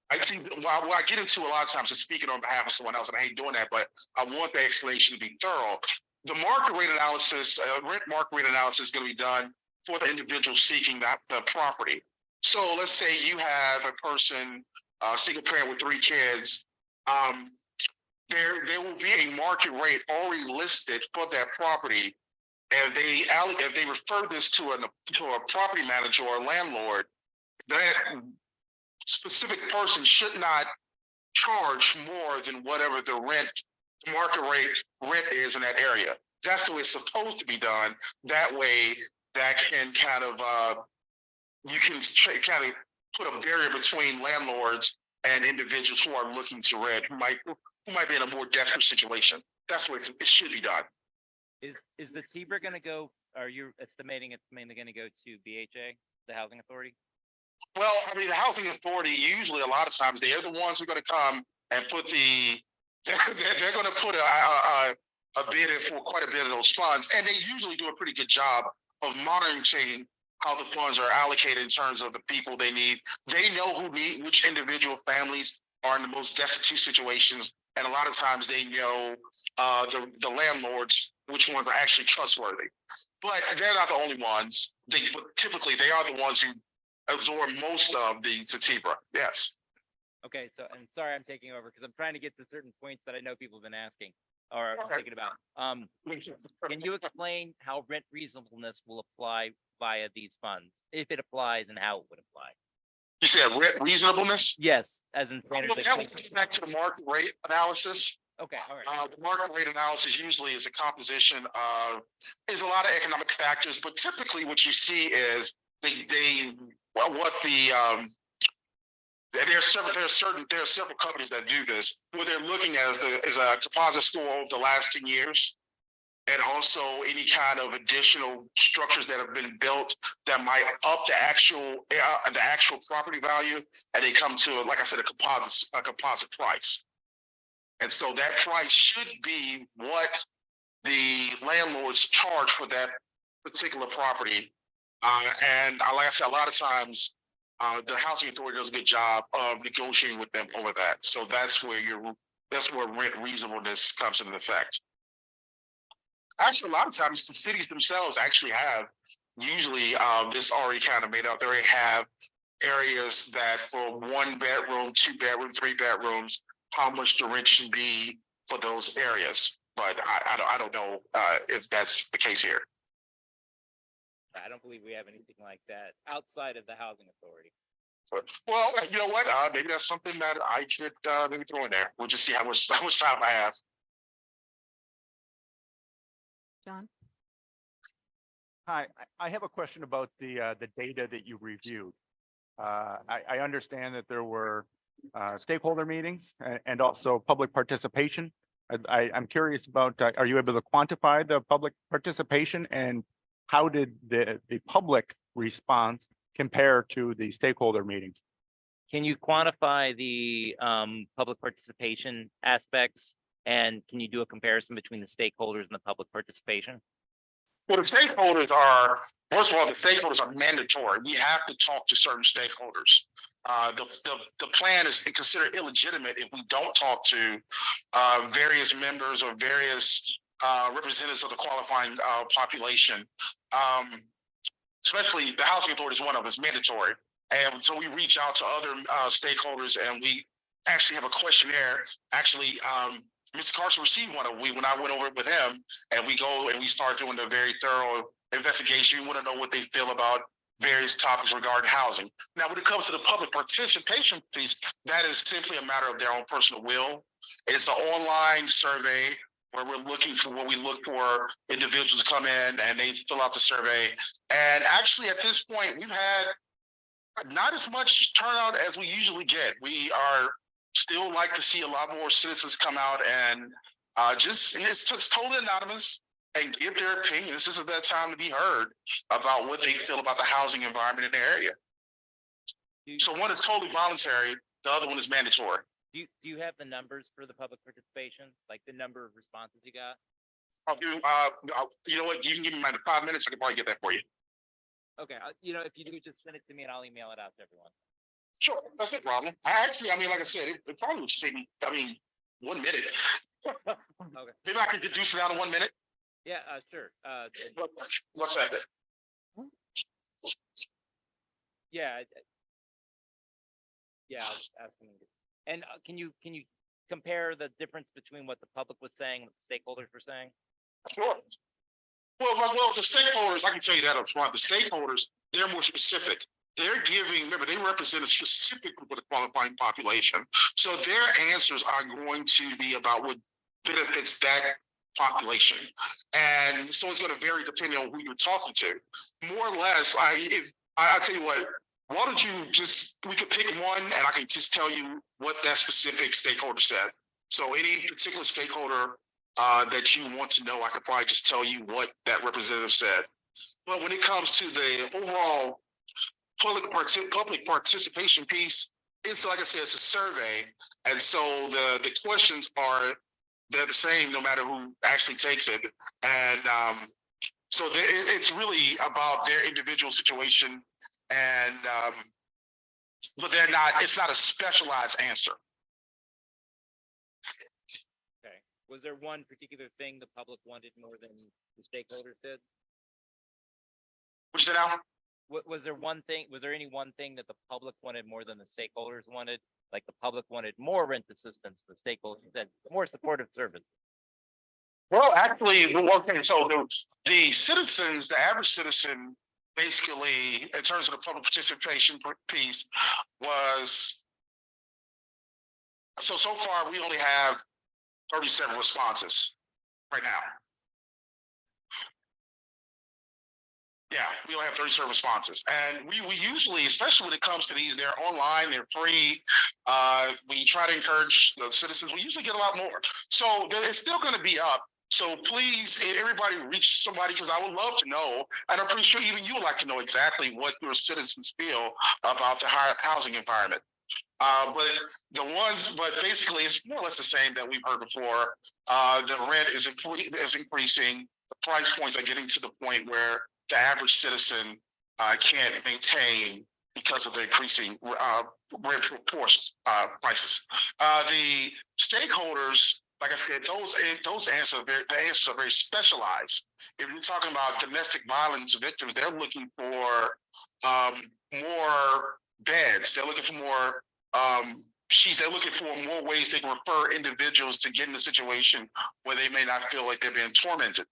I think what I get into a lot of times is speaking on behalf of someone else, and I hate doing that, but I want the explanation to be thorough. The market rate analysis, rent market rate analysis, is going to be done for the individual seeking the property. So let's say you have a person, single parent with 3 kids. There will be a market rate already listed for that property, and if they refer this to a property manager or a landlord, that specific person should not charge more than whatever the market rent is in that area. That's the way it's supposed to be done. That way, that can kind of you can kind of put a barrier between landlords and individuals who are looking to rent, who might be in a more desperate situation. That's the way it should be done. Is the TBRA going to go? Are you estimating it's mainly going to go to BHA, the housing authority? Well, I mean, the housing authority, usually a lot of times they're the ones who are going to come and put they're going to put a bid in for quite a bit of those funds. And they usually do a pretty good job of monitoring how the funds are allocated in terms of the people they need. They know which individual families are in the most destitute situations. And a lot of times they know the landlords, which ones are actually trustworthy. But they're not the only ones. Typically, they are the ones who absorb most of the TBRA. Yes. Okay, so, and sorry I'm taking over because I'm trying to get to certain points that I know people have been asking or thinking about. Can you explain how rent reasonableness will apply via these funds, if it applies, and how it would apply? You said rent reasonableness? Yes, as in Well, that would get back to the market rate analysis. Okay, all right. The market rate analysis usually is a composition of, is a lot of economic factors, but typically what you see is there are several companies that do this, where they're looking at is a composite score over the last 10 years, and also any kind of additional structures that have been built that might up the actual property value, and they come to, like I said, a composite price. And so that price should be what the landlords charge for that particular property. And like I said, a lot of times the housing authority does a good job of negotiating with them over that. So that's where rent reasonableness comes into effect. Actually, a lot of times the cities themselves actually have usually this already kind of made up. They already have areas that for 1 bedroom, 2 bedroom, 3 bedrooms, how much the rent should be for those areas. But I don't know if that's the case here. I don't believe we have anything like that outside of the housing authority. But, well, you know what? Maybe that's something that I could maybe throw in there. We'll just see how much time I have. John? Hi, I have a question about the data that you reviewed. I understand that there were stakeholder meetings and also public participation. I'm curious about, are you able to quantify the public participation, and how did the public response compare to the stakeholder meetings? Can you quantify the public participation aspects? And can you do a comparison between the stakeholders and the public participation? Well, the stakeholders are, first of all, the stakeholders are mandatory. We have to talk to certain stakeholders. The plan is considered illegitimate if we don't talk to various members or various representatives of the qualifying population. Especially the housing authority is one of them, it's mandatory. And so we reach out to other stakeholders, and we actually have a questionnaire. Actually, Mr. Carson received one when I went over it with him, and we go and we start doing a very thorough investigation. We want to know what they feel about various topics regarding housing. Now, when it comes to the public participation piece, that is simply a matter of their own personal will. It's an online survey where we look for individuals to come in and they fill out the survey. And actually, at this point, we've had not as much turnout as we usually get. We are still like to see a lot more citizens come out and it's just totally anonymous and give their opinion. This isn't that time to be heard about what they feel about the housing environment in the area. So one is totally voluntary, the other one is mandatory. Do you have the numbers for the public participation, like the number of responses you got? I'll give you know what, you can give me 5 minutes, I can probably get that for you. Okay, if you do, just send it to me and I'll email it out to everyone. Sure, that's no problem. Like I said, it probably would take me, 1 minute. Okay. Maybe I could deduce it out in 1 minute. Yeah, sure. What's that? Yeah. Yeah, I was asking. And can you compare the difference between what the public was saying and what the stakeholders were saying? Sure. Well, the stakeholders, I can tell you that up front. The stakeholders, they're more specific. They're remember, they represent a specific group of the qualifying population. So their answers are going to be about what benefits that population. And so it's going to vary depending on who you're talking to. More or less, I tell you what, why don't you we could pick one and I can just tell you what that specific stakeholder said. So any particular stakeholder that you want to know, I could probably just tell you what that representative said. But when it comes to the overall public participation piece, it's like I said, it's a survey. And so the questions they're the same no matter who actually takes it. And so it's really about their individual situation. And but it's not a specialized answer. Okay. Was there one particular thing the public wanted more than the stakeholders did? Which is now? Was there any one thing that the public wanted more than the stakeholders wanted? Like the public wanted more rent assistance, the stakeholders said more supportive service. Well, actually, okay, so the citizens, the average citizen, basically, in terms of the public participation piece, was so far we only have 37 responses right now. Yeah, we only have 37 responses. And we usually, especially when it comes to these, they're online, they're free. We try to encourage the citizens. We usually get a lot more. So it's still going to be up. So please, everybody reach somebody, because I would love to know, and I'm pretty sure even you would like to know exactly what your citizens feel about the housing environment. But basically it's more or less the same that we've heard before. The rent is increasing. The price points are getting to the point where the average citizen can't maintain because of the increasing rent prices. The stakeholders, like I said, those answers are very specialized. If you're talking about domestic violence victims, they're looking for more beds. They're looking for more they're looking for more ways they can refer individuals to get in a situation where they may not feel like they're being tormented.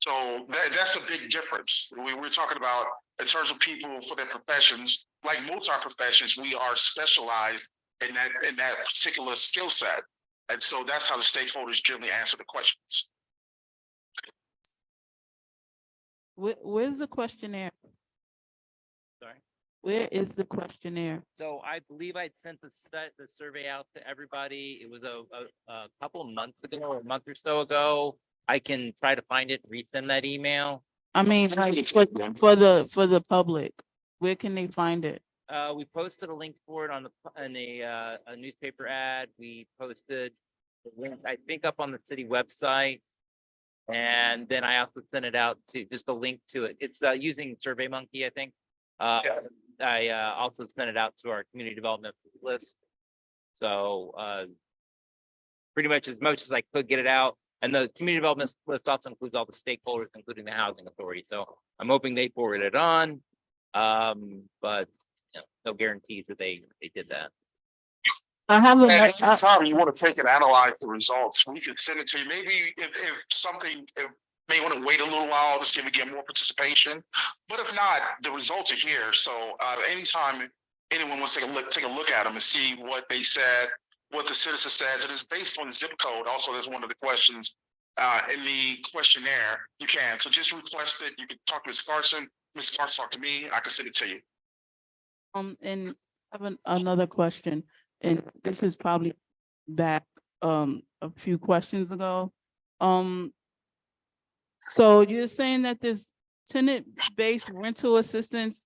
So that's a big difference. We're talking about in terms of people for their professions, like most of our professions, we are specialized in that particular skill set. And so that's how the stakeholders generally answer the questions. Where's the questionnaire? Sorry. Where is the questionnaire? So I believe I'd sent the survey out to everybody. It was a couple of months ago, or a month or so ago. I can try to find it, resend that email. I mean, like, for the public, where can they find it? We posted a link for it on a newspaper ad. We posted the link, I think, up on the city website. And then I also sent it out to just a link to it. It's using SurveyMonkey, I think. I also sent it out to our community development list. So pretty much as I could get it out. And the community development list also includes all the stakeholders, including the housing authority. So I'm hoping they forward it on. But no guarantees that they did that. I have And anytime you want to take and analyze the results, we could send it to you. Maybe if something, may want to wait a little while to see if we get more participation. But if not, the results are here. So anytime anyone wants to take a look at them and see what they said, what the citizen says, it is based on zip code. Also, there's one of the questions in the questionnaire. You can. So just request it. You can talk to Ms. Carson. Ms. Carson, talk to me. I can send it to you. And I have another question, and this is probably back a few questions ago. So you're saying that this tenant-based rental assistance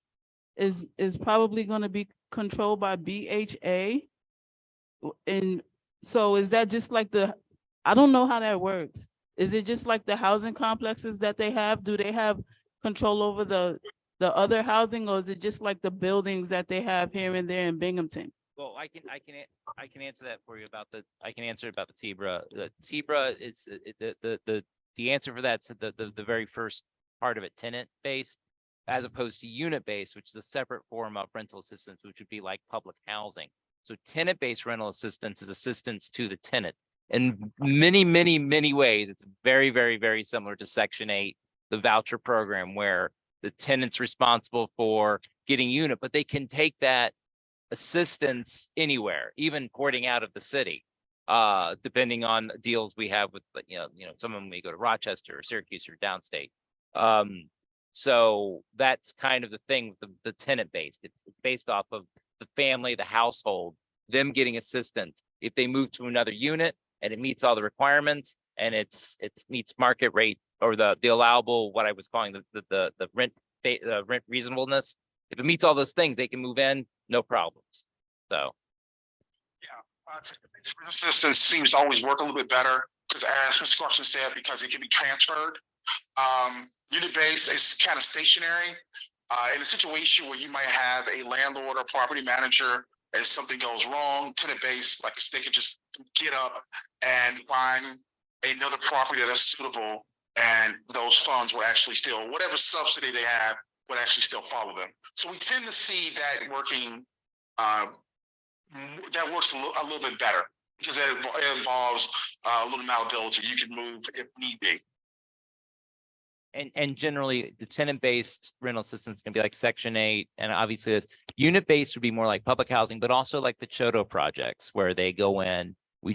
is probably going to be controlled by BHA? And so is that just like I don't know how that works. Is it just like the housing complexes that they have? Do they have control over the other housing, or is it just like the buildings that they have here and there in Binghamton? Well, I can answer that for you I can answer about the TBRA. The TBRA is the answer for that's the very first part of it, tenant based, as opposed to unit based, which is a separate form of rental assistance, which would be like public housing. So tenant based rental assistance is assistance to the tenant. In many, many, many ways, it's very, very, very similar to Section 8, the voucher program, where the tenant's responsible for getting unit, but they can take that assistance anywhere, even porting out of the city, depending on deals we have with, some of them may go to Rochester or Syracuse or downstate. So that's kind of the thing with the tenant based. It's based off of the family, the household, them getting assistance. If they move to another unit and it meets all the requirements and it meets market rate or the allowable, what I was calling the rent reasonableness. If it meets all those things, they can move in, no problems. So. Assistance seems to always work a little bit better because, as Mr. Clarkson said, because it can be transferred. Unit-based is kind of stationary. In a situation where you might have a landlord or property manager, if something goes wrong, tenant-based, like they could just get up and find another property that's suitable, and those funds will actually still, whatever subsidy they have, would actually still follow them. So we tend to see that working. That works a little bit better because it involves a little malleability. You can move if need be. And generally, the tenant-based rental assistance can be like Section 8, and obviously this unit-based would be more like public housing, but also like the Chodo projects where they go in. We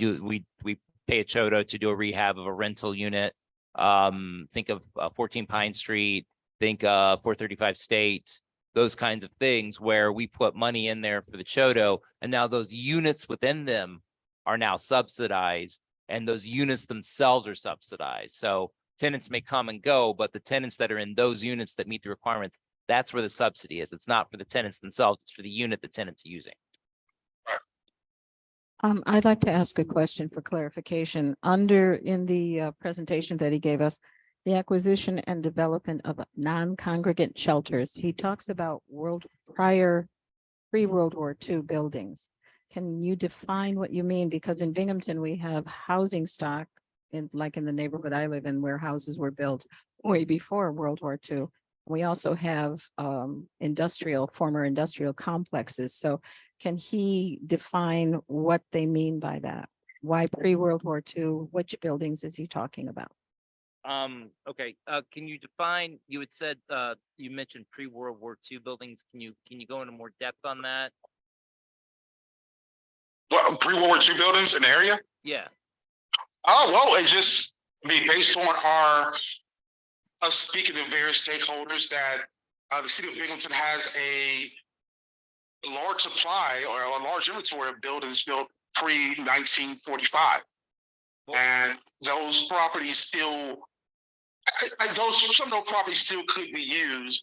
pay a Chodo to do a rehab of a rental unit. Think of 14 Pine Street. Think 435 State. Those kinds of things where we put money in there for the Chodo, and now those units within them are now subsidized, and those units themselves are subsidized. So tenants may come and go, but the tenants that are in those units that meet the requirements, that's where the subsidy is. It's not for the tenants themselves, it's for the unit the tenant's using. I'd like to ask a question for clarification. In the presentation that he gave us, the acquisition and development of non-congregant shelters, he talks about pre-World War II buildings. Can you define what you mean? Because in Binghamton, we have housing stock in the neighborhood I live in, where houses were built way before World War II. We also have former industrial complexes. So can he define what they mean by that? Why pre-World War II? Which buildings is he talking about? Okay, can you define, you had said, you mentioned pre-World War II buildings. Can you go into more depth on that? Well, pre-World War II buildings in the area? Yeah. Oh, well, it's just, I mean, based on us speaking to various stakeholders that the city of Binghamton has a large supply or a large inventory of buildings built pre-1945. And those properties still, some of those properties still could be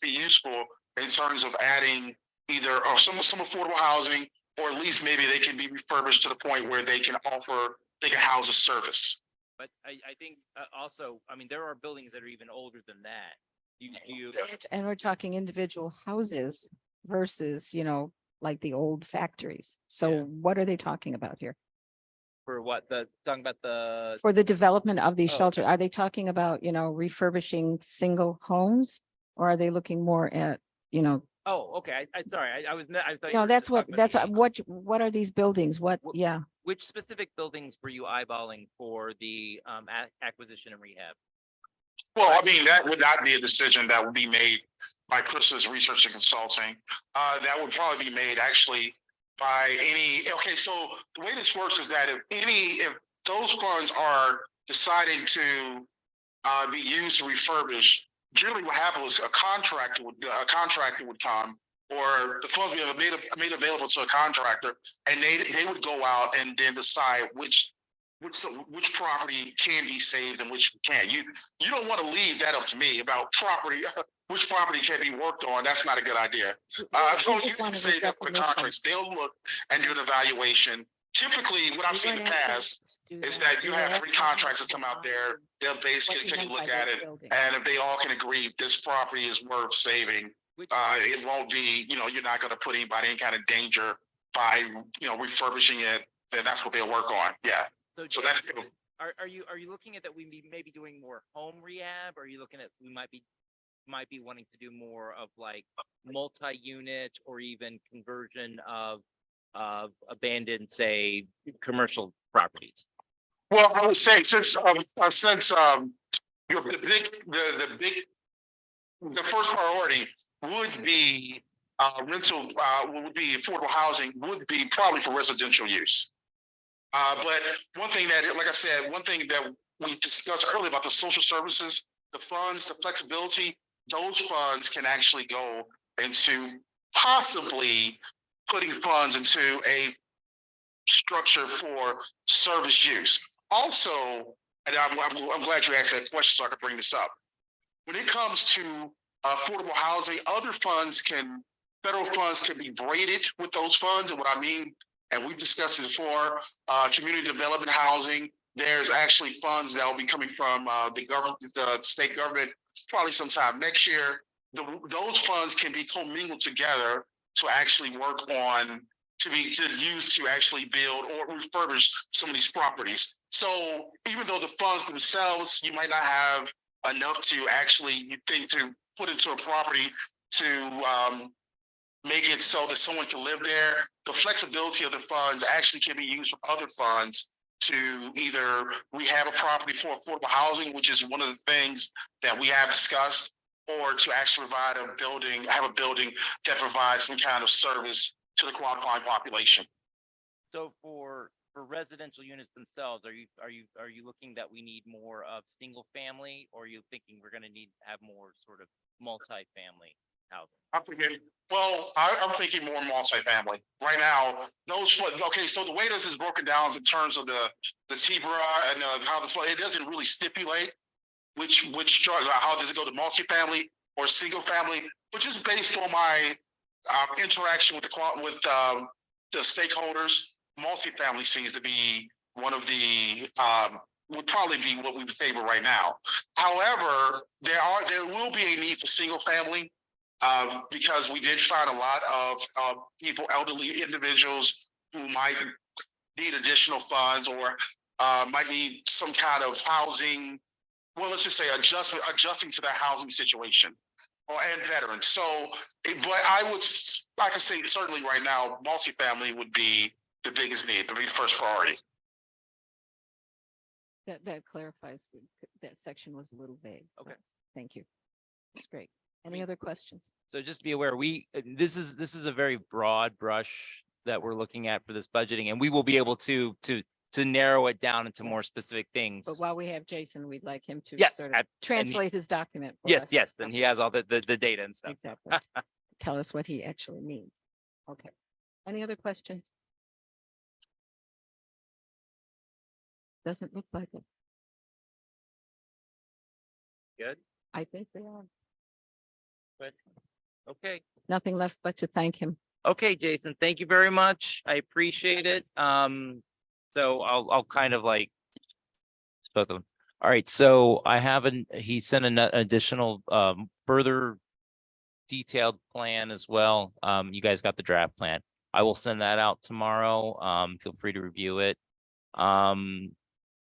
useful in terms of adding either or some affordable housing, or at least maybe they can be refurbished to the point where they can house a service. But I think also, I mean, there are buildings that are even older than that. You, And we're talking individual houses versus, like the old factories. So Yeah. what are they talking about here? for what, talking about the, For the development of these Oh, shelters, are they talking about, refurbishing single homes? Or are they looking more at, oh, okay, sorry, I thought. you no, were that's just what, talking about that's the- what are these buildings? What, Wh- yeah. Which specific buildings were you eyeballing for the acquisition and rehab? Well, I mean, that would not be a decision that would be made by Chrysalis Research and Consulting. That would probably be made actually by okay, so the way this works is that if those funds are deciding to be used to refurbish, generally what happens is a contractor would come, or the funds would be made available to a contractor, and they would go out and then decide which property can be saved and which can't. You don't want to leave that up to me about property, which property can be worked on. That's not a good idea. So you can say that for the contracts, they'll look and do an evaluation. Typically, what I've seen in the past is that you have 3 contractors come out there, they'll basically take a look at it, and if they all can agree this property is worth saving, it won't be, you're not going to put anybody in kind of danger by, refurbishing it, then that's what they'll work on. Yeah. So that's Are you looking at that we maybe doing more home rehab? Or are you looking at we might be wanting to do more of like multi-unit or even conversion of abandoned, say, commercial properties? well, I would say since the first priority would be rental, would be affordable housing, would be probably for residential use. But one thing that, like I said, one thing that we discussed earlier about the social services, the funds, the flexibility, those funds can actually go into possibly putting funds into a structure for service use. Also, and I'm glad you asked that question so I could bring this up. When it comes to affordable housing, federal funds can be braided with those funds. And what I mean, and we've discussed it before, community development housing, there's actually funds that will be coming from the state government probably sometime next year. Those funds can be commingled together to actually work on, to use to actually build or refurbish some of these properties. So even though the funds themselves, you might not have enough to actually, to put into a property to make it so that someone can live there, the flexibility of the funds actually can be used for other funds to either rehab a property for affordable housing, which is one of the things that we have discussed, or to actually provide have a building that provides some kind of service to the qualifying population. So for residential units themselves, are you looking that we need more of single family, or are you thinking we're going to need to have more sort of multi-family housing? I'm thinking more multifamily right now. Okay, so the way this is broken down in terms of the TBRA and how it doesn't really stipulate which how does it go to multifamily or single family, which is based on my interaction with the stakeholders. Multifamily seems to be one of the would probably be what we would favor right now. However, there will be a need for single family because we did find a lot of people, elderly individuals who might need additional funds or might need some kind of housing. Well, let's just say adjusting to their housing situation. and veterans. So, but I would, like I say, certainly right now, multifamily would be the biggest need, would be the first priority. That clarifies, that section was a little vague. Okay. Thank you. That's great. Any other questions? So just be aware, this is a very broad brush that we're looking at for this budgeting, and we will be able to narrow it down into more specific things. But while we have Jason, we'd like him to Yes, sort and of translate his document. for Yes, us. yes, and he has all the data and stuff. Exactly. Tell us what he actually means. Okay. Any other questions? Doesn't look like it. Good, I think they are. but, okay. Nothing left but to thank him. Okay, Jason, thank you very much. I appreciate it. So I'll kind of like both of them. All right, so I have he sent an additional further detailed plan as well. You guys got the draft plan. I will send that out tomorrow. Feel free to review it.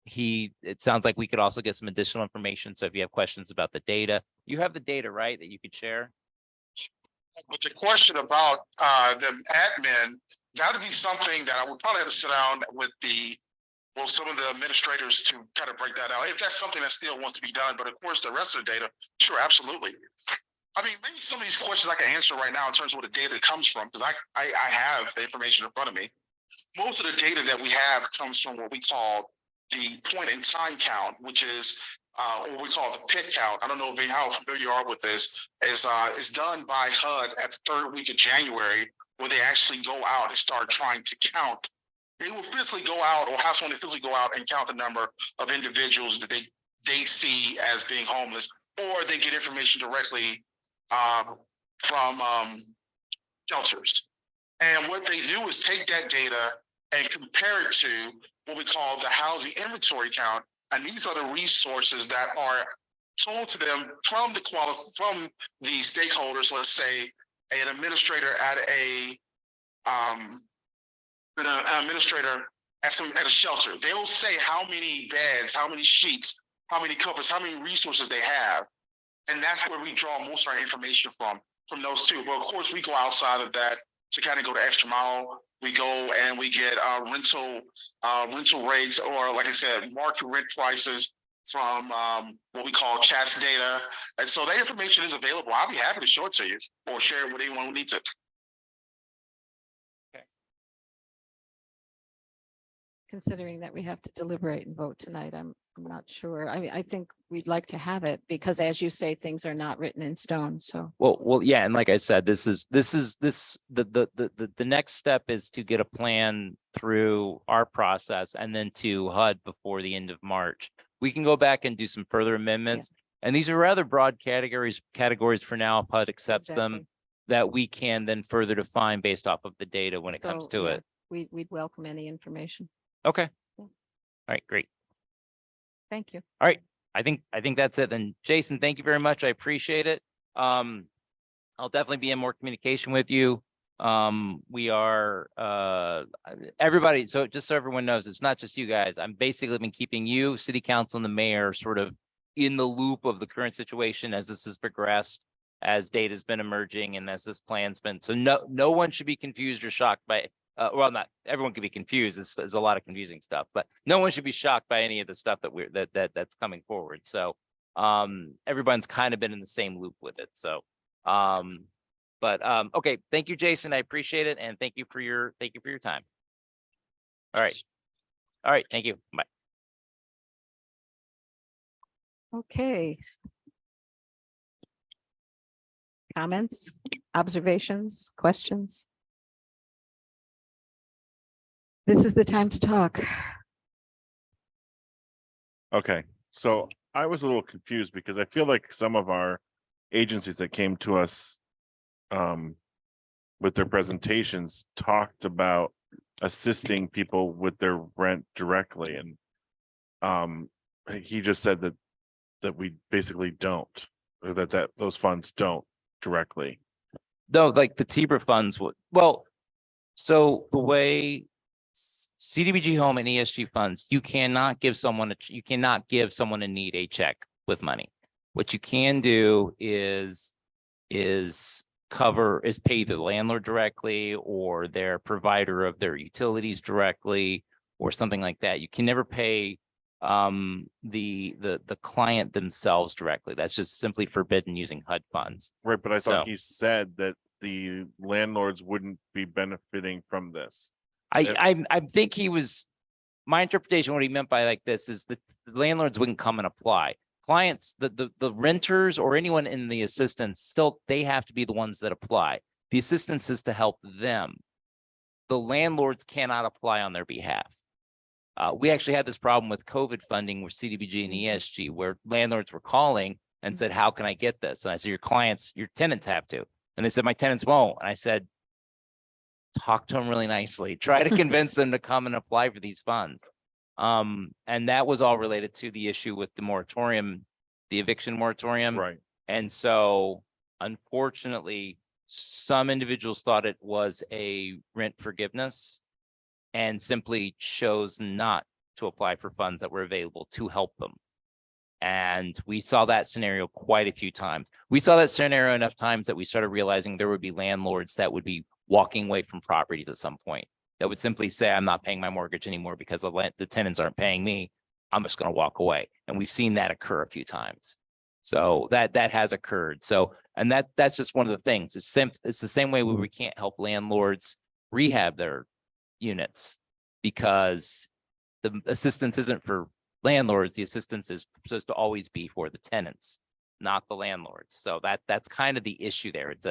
It sounds like we could also get some additional information. So if you have questions about the data, you have the data, right, that you could share? With the question about the admin, that would be something that I would probably have to sit down with some of the administrators to kind of break that out. If that's something that still wants to be done, but of course, the rest of the data, sure, absolutely. I mean, maybe some of these questions I can answer right now in terms of where the data comes from, because I have the information in front of me. Most of the data that we have comes from what we call the point in time count, which is what we call the pit count. I don't know how familiar you are with this. Is done by HUD at the third week of January, where they actually go out and start trying to count. They will physically go out, or have someone physically go out and count the number of individuals that they see as being homeless, or they get information directly from shelters. And what they do is take that data and compare it to what we call the housing inventory count. And these are the resources that are told to them from the stakeholders. Let's say an administrator at an administrator at a shelter. They'll say how many beds, how many sheets, how many covers, how many resources they have. And that's where we draw most of our information from those two. But of course, we go outside of that to kind of go the extra mile. We go and we get rental rates, or like I said, market rent prices from what we call CHATS data. And so that information is available. I'll be happy to show it to you or share it with anyone who needs it. Considering that we have to deliberate and vote tonight, I'm not sure. I mean, I think we'd like to have it because, as you say, things are not written in stone. So Well, yeah, and like I said, the next step is to get a plan through our process and then to HUD before the end of March. We can go back and do some further amendments, and these are rather broad categories for now. If HUD accepts them, that we can then further define based off of the data when it comes to it. We'd welcome any information. Okay. All right, great. Thank you. All right. I think that's it then. Jason, thank you very much. I appreciate it. I'll definitely be in more communication with you. We are everybody. So just so everyone knows, it's not just you guys. I'm basically been keeping you, city council, and the mayor sort of in the loop of the current situation as this has progressed, as data's been emerging, and as this plan's been. So no one should be confused or shocked by well, not everyone can be confused. There's a lot of confusing stuff, but no one should be shocked by any of the stuff that's coming forward. So everyone's kind of been in the same loop with it. So okay, thank you, Jason. I appreciate it, and thank you for your time. All right, thank you. Bye. Okay. Comments, observations, questions? This is the time to talk. Okay, so I was a little confused because I feel like some of our agencies that came to us with their presentations talked about assisting people with their rent directly, and he just said that we basically don't, or that those funds don't directly. No, like the TBRA funds would. Well, so the way CDBG home and ESG funds, you cannot give someone in need a check with money. What you can do is is paid to the landlord directly or their provider of their utilities directly or something like that. You can never pay the client themselves directly. That's just simply forbidden using HUD funds. Right, but I thought So- he said that the landlords wouldn't be benefiting from this. I think my interpretation, what he meant by like this is that the landlords wouldn't come and apply. Clients, the renters or anyone in the assistance, still, they have to be the ones that apply. The assistance is to help them. The landlords cannot apply on their behalf. We actually had this problem with COVID funding with CDBG and ESG, where landlords were calling and said, how can I get this? And I said, your tenants have to. And they said, my tenants won't. And I said, talk to them really nicely. Try to convince them to come and apply for these funds. And that was all related to the issue with the moratorium, the eviction moratorium. Right. And so unfortunately, some individuals thought it was a rent forgiveness and simply chose not to apply for funds that were available to help them. And we saw that scenario quite a few times. We saw that scenario enough times that we started realizing there would be landlords that would be walking away from properties at some point that would simply say, I'm not paying my mortgage anymore because the tenants aren't paying me. I'm just going to walk away. And we've seen that occur a few times. So that has occurred. So, and that's just one of the things. It's the same way we can't help landlords rehab their units because the assistance isn't for landlords. The assistance is supposed to always be for the tenants, not the landlords. So that's kind of the issue there. It's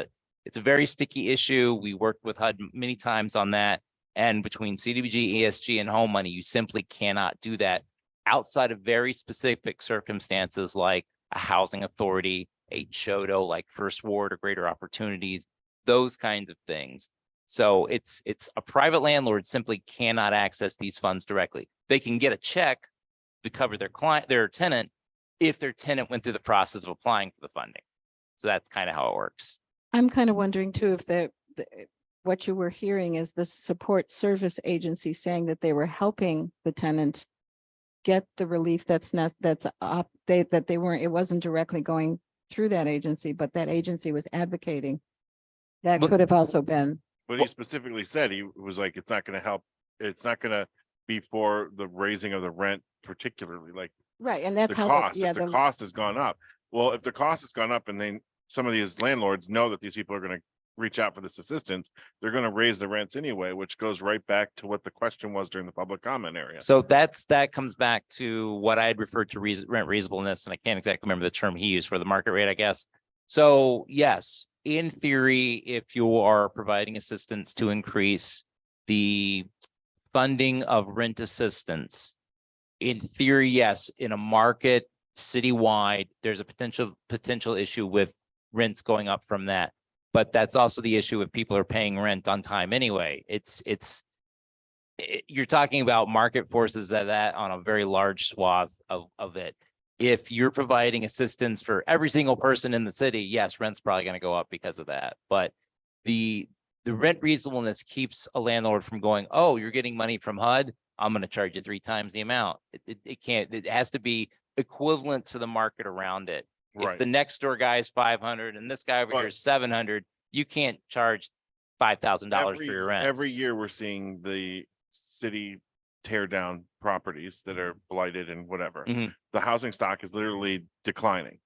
a very sticky issue. We worked with HUD many times on that. And between CDBG, ESG, and home money, you simply cannot do that outside of very specific circumstances like a housing authority, a CHODO like First Ward or Greater Opportunities, those kinds of things. So it's a private landlord simply cannot access these funds directly. They can get a check to cover their tenant, if their tenant went through the process of applying for the funding. So that's kind of how it works. I'm kind of wondering too, if what you were hearing is the support service agency saying that they were helping the tenant get the relief that they weren't, it wasn't directly going through that agency, but that agency was advocating. That But- could have also been. But he specifically said, he was like, it's not going to help. It's not going to be for the raising of the rent particularly, like Right, and that's the how. cost, Yeah, if the cost has gone up. Well, if the cost has gone up and then some of these landlords know that these people are going to reach out for this assistance, they're going to raise the rents anyway, which goes right back to what the question was during the public comment area. So that comes back to what I had referred to rent reasonableness, and I can't exactly remember the term he used for the market rate, I guess. So yes, in theory, if you are providing assistance to increase the funding of rent assistance, in theory, yes, in a market citywide, there's a potential issue with rents going up from that. But that's also the issue if people are paying rent on time anyway. You're talking about market forces that on a very large swath of it. If you're providing assistance for every single person in the city, yes, rent's probably going to go up because of that. But the rent reasonableness keeps a landlord from going, oh, you're getting money from HUD, I'm going to charge you 3 times the amount. It has to be equivalent to the market around it. Right. If the next door guy is 500 and this guy over here But- is 700, you can't charge $5,000 for your rent. Every year we're seeing the city tear down properties that are blighted and whatever. Mhm. The housing stock is literally declining.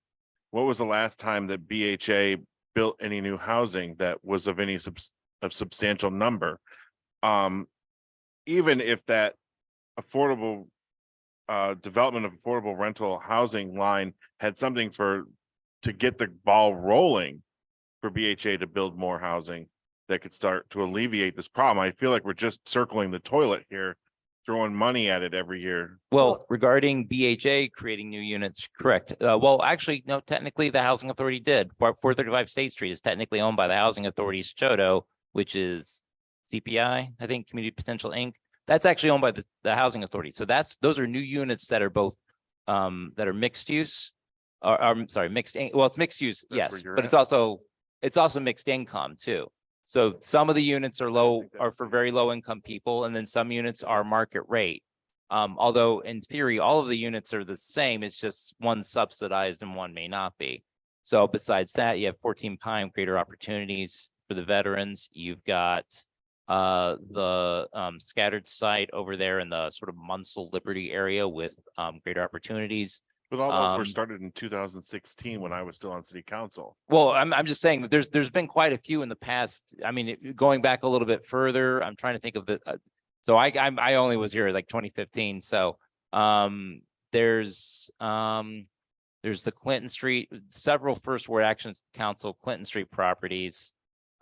What was the last time that BHA built any new housing that was of any substantial number? Even if that affordable development of affordable rental housing line had something to get the ball rolling for BHA to build more housing that could start to alleviate this problem. I feel like we're just circling the toilet here, throwing money at it every year. Well, regarding BHA creating new units, correct. Well, actually, no, technically the Housing Authority did. 435 State Street is technically owned by the Housing Authority's CHODO, which is CPI, I think, Community Potential Inc. That's actually owned by the Housing Authority. So those are new units that are both that are mixed use. Or I'm sorry, well, it's mixed use, That's where yes, you're but at. it's also mixed income too. So some of the units are for very low income people, and then some units are market rate. Although in theory, all of the units are the same, it's just one subsidized and one may not be. So besides that, you have 14 Pine Greater Opportunities for the veterans. You've got the scattered site over there in the sort of Munsell Liberty area with Greater Opportunities. But all those were Um, started in 2016 when I was still on city council. Well, I'm just saying that there's been quite a few in the past. I mean, going back a little bit further, I'm trying to think of the, so I only was here like 2015. So there's the Clinton Street, several First Ward Action Council Clinton Street properties.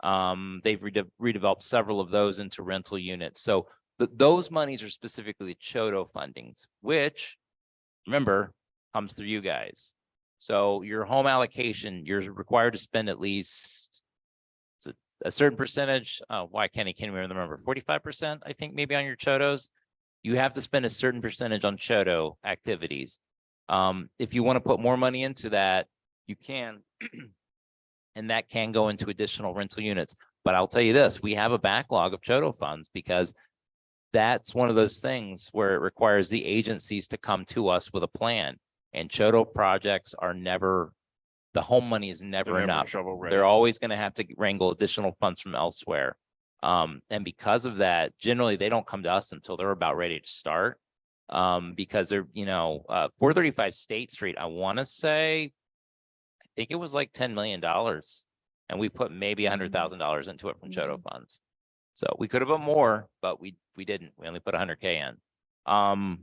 They've redeveloped several of those into rental units. So those monies are specifically Chodo fundings, which, remember, comes through you guys. So your home allocation, you're required to spend at least a certain percentage. Why can't I remember? 45%, I think, maybe on your Chodos. You have to spend a certain percentage on Chodo activities. If you want to put more money into that, you can, and that can go into additional rental units. But I'll tell you this, we have a backlog of Chodo funds because that's one of those things where it requires the agencies to come to us with a plan. And Chodo projects are never, the home money is never enough. Shovel ready. They're always going to have to wrangle additional funds from elsewhere. And because of that, generally they don't come to us until they're about ready to start. Because they're, 435 State Street, I want to say, I think it was like $10 million. And we put maybe $100,000 into it from Chodo funds. So we could have put more, but we didn't. We only put 100K in.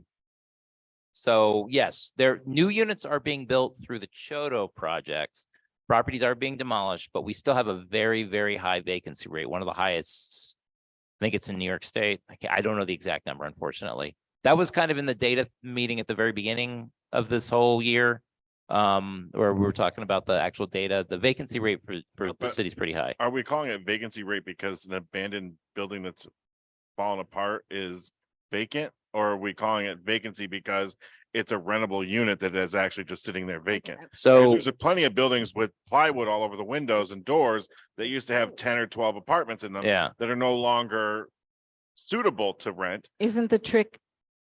So yes, new units are being built through the Chodo projects. Properties are being demolished, but we still have a very, very high vacancy rate. One of the highest, I think it's in New York State. I don't know the exact number, unfortunately. That was kind of in the data meeting at the very beginning of this whole year, where we were talking about the actual data. The vacancy rate for the city is pretty high. Are we calling it vacancy rate because an abandoned building that's fallen apart is vacant? Or are we calling it vacancy because it's a rentable unit that is actually just sitting there vacant? So There's plenty of buildings with plywood all over the windows and doors that used to have 10 or 12 apartments in them yeah, that are no longer suitable to rent. Isn't the trick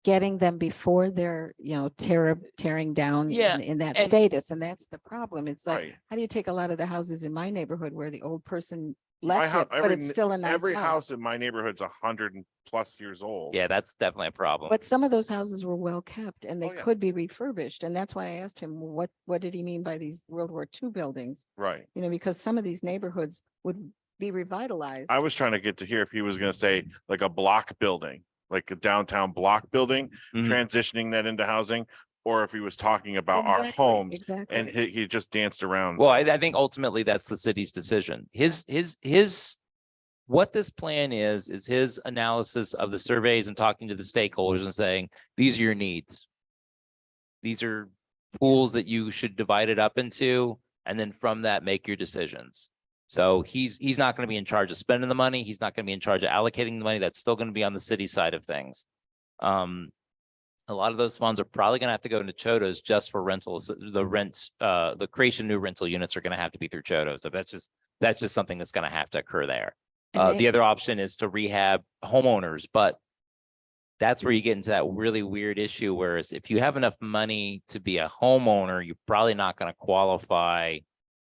getting them before they're, tearing down Yeah, in that and- status? And that's the problem. It's like, Right. how do you take a lot of the houses in my neighborhood where the old person My left hou- it, but every it's still a nice Every house? house in my neighborhood's 100+ years old. yeah, that's definitely a problem. But some of those houses were well kept and they Oh, yeah. could be refurbished. And that's why I asked him, what did he mean by these World War II buildings? Right. Because some of these neighborhoods would be revitalized. I was trying to get to hear if he was going to say like a block building, like a downtown block building, Mhm. transitioning that into housing, or if he was talking about our Exactly, homes. exactly. And he just danced around. Well, I think ultimately that's the city's decision. What this plan is his analysis of the surveys and talking to the stakeholders and saying, these are your needs. These are pools that you should divide it up into, and then from that, make your decisions. So he's not going to be in charge of spending the money. He's not going to be in charge of allocating the money. That's still going to be on the city side of things. A lot of those funds are probably going to have to go into Chodos just for rentals. The creation of new rental units are going to have to be through Chodos. So that's just something that's going to have to occur there. And The other option is to rehab homeowners, but that's where you get into that really weird issue. Whereas if you have enough money to be a homeowner, you're probably not going to qualify.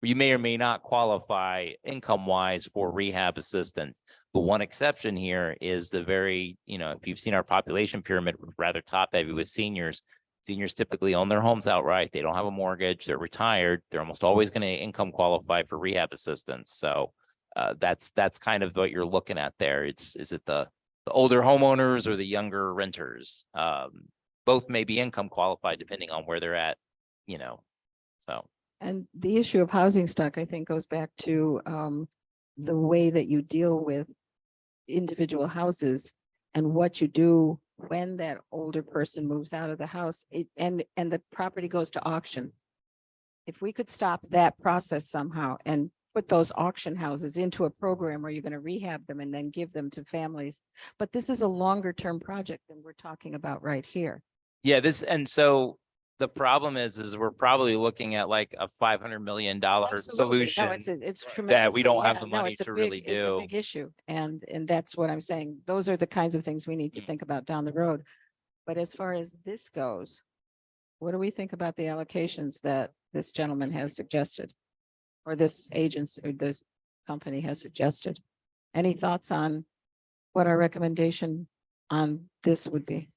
You may or may not qualify income wise for rehab assistance. But one exception here is the very, if you've seen our population pyramid, we're rather top heavy with seniors. Seniors typically own their homes outright. They don't have a mortgage. They're retired. They're almost always going to income qualify for rehab assistance. So that's kind of what you're looking at there. Is it the older homeowners or the younger renters? Both may be income qualified depending on where they're at, so. And the issue of housing stock, I think, goes back to the way that you deal with individual houses and what you do when that older person moves out of the house and the property goes to auction. If we could stop that process somehow and put those auction houses into a program where you're going to rehab them and then give them to families. But this is a longer term project than we're talking about right here. Yeah, and so the problem is we're probably looking at like a $500 million Absolutely. solution No, it's that we don't tremendously- have yeah, the no, money it's a to big- really It's a do. big issue. And that's what I'm saying. Those are the kinds of things we need to think about down the road. But as far as this goes, what do we think about the allocations that this gentleman has suggested? or this agency or the company has suggested. Any thoughts on what our recommendation on this would be?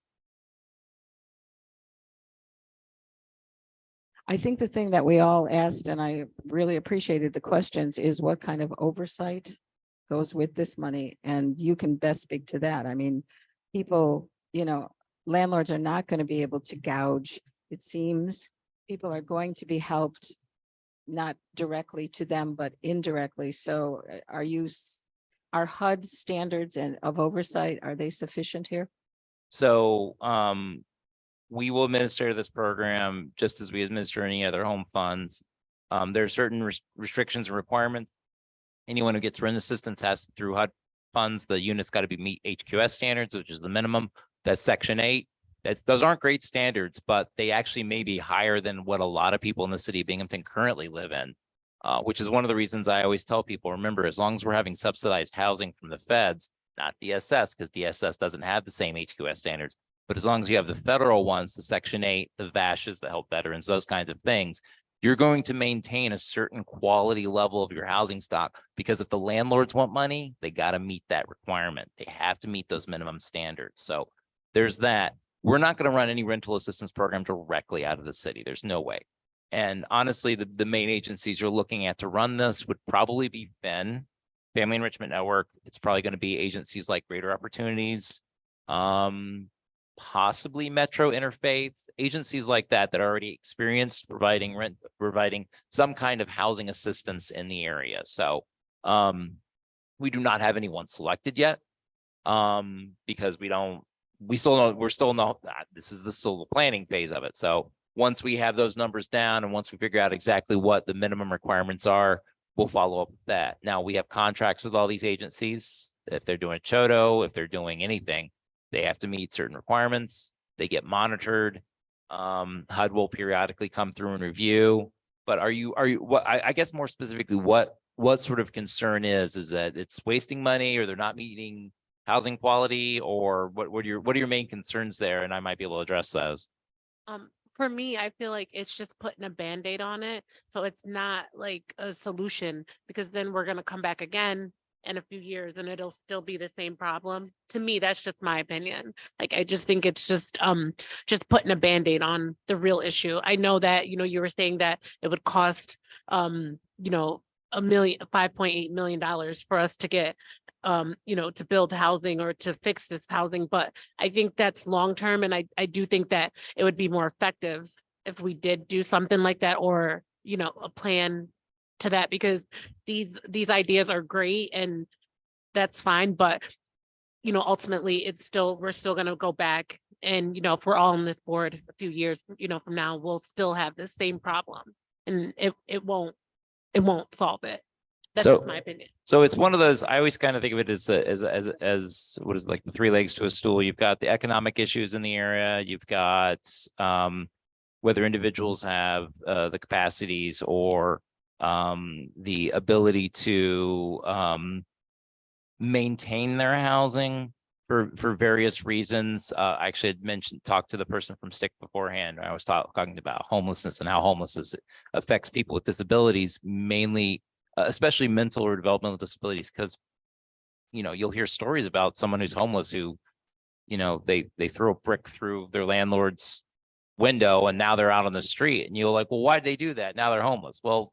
I think the thing that we all asked, and I really appreciated the questions, is what kind of oversight goes with this money? And you can best speak to that. I mean, people, landlords are not going to be able to gouge. It seems people are going to be helped, not directly to them, but indirectly. So are HUD standards and of oversight, are they sufficient here? So we will administer this program just as we administer any other home funds. There are certain restrictions and requirements. Anyone who gets rent assistance has through HUD funds, the unit's got to meet HQS standards, which is the minimum. That's Section 8. Those aren't great standards, but they actually may be higher than what a lot of people in the city of Binghamton currently live in, which is one of the reasons I always tell people, remember, as long as we're having subsidized housing from the feds, not DSS, because DSS doesn't have the same HQS standards, but as long as you have the federal ones, the Section 8, the VASHs that help veterans, those kinds of things, you're going to maintain a certain quality level of your housing stock, because if the landlords want money, they got to meet that requirement. They have to meet those minimum standards. So there's that. We're not going to run any rental assistance program directly out of the city. There's no way. And honestly, the main agencies you're looking at to run this would probably be FEN, Family Enrichment Network. It's probably going to be agencies like Greater Opportunities, possibly Metro Interfaith, agencies like that that are already experienced providing some kind of housing assistance in the area. So we do not have anyone selected yet, because we're still in this is still the planning phase of it. So once we have those numbers down and once we figure out exactly what the minimum requirements are, we'll follow up with that. Now we have contracts with all these agencies. If they're doing CHOTO, if they're doing anything, they have to meet certain requirements. They get monitored. HUD will periodically come through and review. But I guess more specifically, what sort of concern is that it's wasting money or they're not meeting housing quality, or what are your main concerns there? And I might be able to address those. For me, I feel like it's just putting a Band-Aid on it. So it's not like a solution, because then we're going to come back again in a few years and it'll still be the same problem. To me, that's just my opinion. Like, I just think it's just putting a Band-Aid on the real issue. I know that, you were saying that it would cost, $5.8 million for us to get, to build housing or to fix this housing. But I think that's long-term. And I do think that it would be more effective if we did do something like that, or, a plan to that, because these ideas are great and that's fine. But, ultimately we're still going to go back and, if we're all on this board a few years, from now, we'll still have the same problem, and it won't solve it. That's just my opinion. So it's one of those, I always kind of think of it as what is like the three legs to a stool. You've got the economic issues in the area. You've got whether individuals have the capacities or the ability to maintain their housing for various reasons. I actually had talked to the person from STIC beforehand. I was talking about homelessness and how homelessness affects people with disabilities, mainly especially mental or developmental disabilities, because you'll hear stories about someone who's homeless who they throw a brick through their landlord's window and now they're out on the street, and you're like, well, why did they do that? Now they're homeless. Well,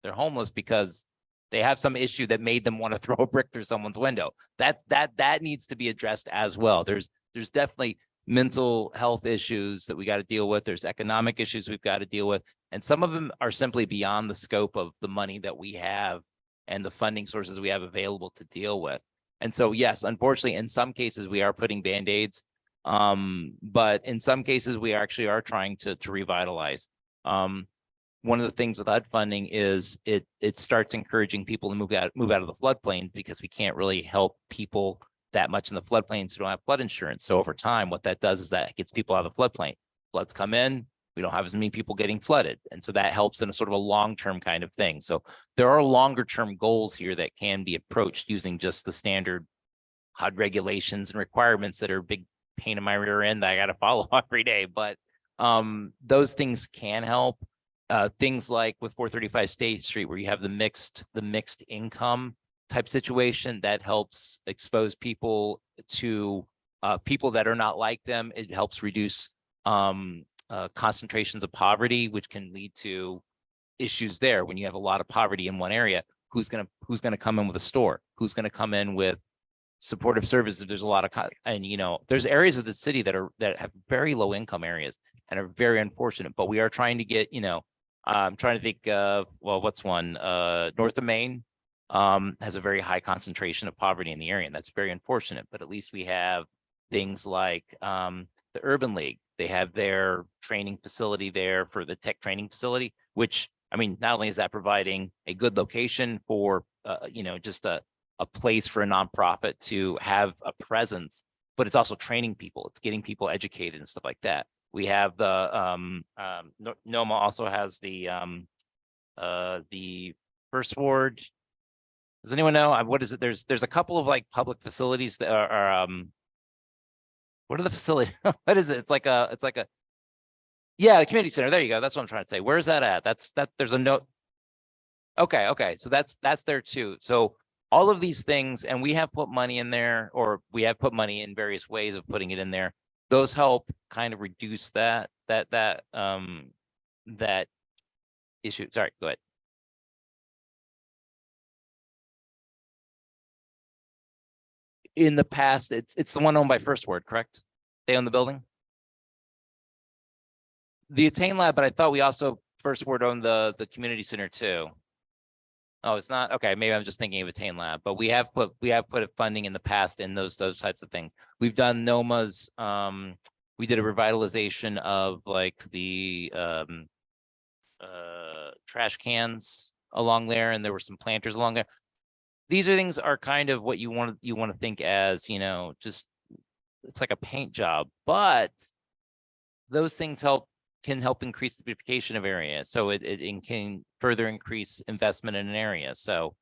they're homeless because they have some issue that made them want to throw a brick through someone's window. That needs to be addressed as well. There's definitely mental health issues that we got to deal with. There's economic issues we've got to deal with. And some of them are simply beyond the scope of the money that we have and the funding sources we have available to deal with. And so, yes, unfortunately, in some cases, we are putting Band-Aids, but in some cases, we actually are trying to revitalize. One of the things with HUD funding is it starts encouraging people to move out of the floodplain, because we can't really help people that much in the floodplains who don't have flood insurance. So over time, what that does is that gets people out of the floodplain. Floods come in, we don't have as many people getting flooded. And so that helps in a sort of a long-term kind of thing. So there are longer-term goals here that can be approached using just the standard HUD regulations and requirements that are a big pain in my rear end that I got to follow every day. But those things can help. things like with 435 State Street, where you have the mixed income type situation that helps expose people to people that are not like them. It helps reduce concentrations of poverty, which can lead to issues there. When you have a lot of poverty in one area, who's gonna come in with a store? Who's gonna come in with supportive services? There's a lot of, and there's areas of the city that have very low income areas and are very unfortunate, but we are trying to get, I'm trying to think of, well, what's one, north of Maine, has a very high concentration of poverty in the area, and that's very unfortunate, but at least we have things like, the Urban League. They have their training facility there for the tech training facility, which, I mean, not only is that providing a good location for, just a place for a nonprofit to have a presence, but it's also training people. It's getting people educated and stuff like that. We have the NOMA also has the First Ward. Does anyone know what is it? There's a couple of like public facilities that are what are the facilities? What is it? It's like a yeah, the community center. There you go. That's what I'm trying to say. Where is that at? There's a note. Okay. So that's there too. So all of these things, and we have put money in there, or we have put money in various ways of putting it in there. Those help kind of reduce that issue. Sorry, go ahead. In the past, it's the one owned by First Ward, correct? They own the building? The Attain Lab, but I thought we also First Ward owned the community center too. Oh, it's not? Okay, maybe I'm just thinking of Attain Lab, but we have put funding in the past in those types of things. We've done NOMA's, we did a revitalization of like the trash cans along there, and there were some planters along there. These are things are kind of what you want to think as, just it's like a paint job, but those things can help increase the beautification of areas. So it can further increase investment in an area. So,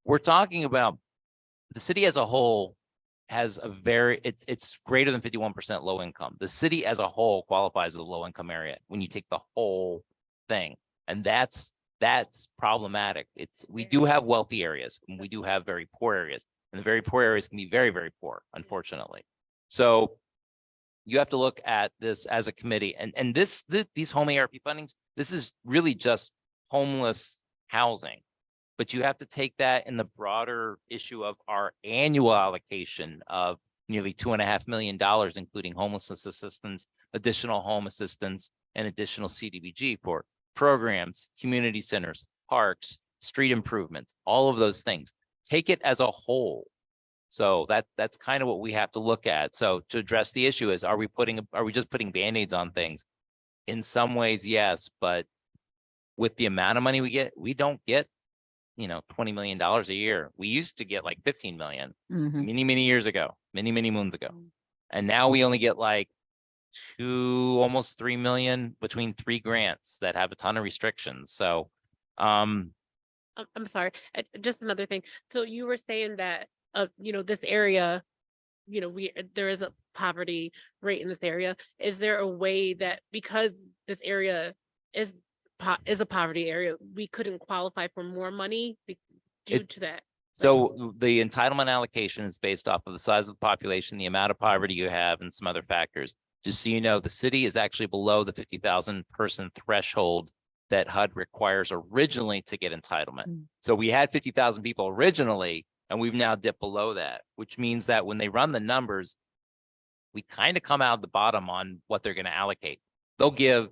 we're talking about the city as a whole has a it's greater than 51% low income. The city as a whole qualifies as a low income area when you take the whole thing. And that's problematic. We do have wealthy areas and we do have very poor areas, and the very poor areas can be very, very poor, unfortunately. So you have to look at this as a committee, and these HOME-ARP fundings, this is really just homeless housing, but you have to take that in the broader issue of our annual allocation of nearly $2.5 million, including homelessness assistance, additional home assistance, and additional CDBG for programs, community centers, parks, street improvements, all of those things. Take it as a whole. So that's kind of what we have to look at. So to address the issue is, are we just putting Band-Aids on things? In some ways, yes, but with the amount of money we get, we don't get, $20 million a year. We used to get like 15 million many years ago, many moons ago. And now we only get like almost 3 million between 3 grants that have a ton of restrictions. So, I'm sorry, just another thing. So you were saying that, this area, there is a poverty rate in this area. Is there a way that, because this area is a poverty area, we couldn't qualify for more money due to that? So the entitlement allocation is based off of the size of the population, the amount of poverty you have, and some other factors. Just so you know, the city is actually below the 50,000 person threshold that HUD requires originally to get entitlement. So we had 50,000 people originally, and we've now dipped below that, which means that when they run the numbers, we kind of come out the bottom on what they're going to allocate. They'll give,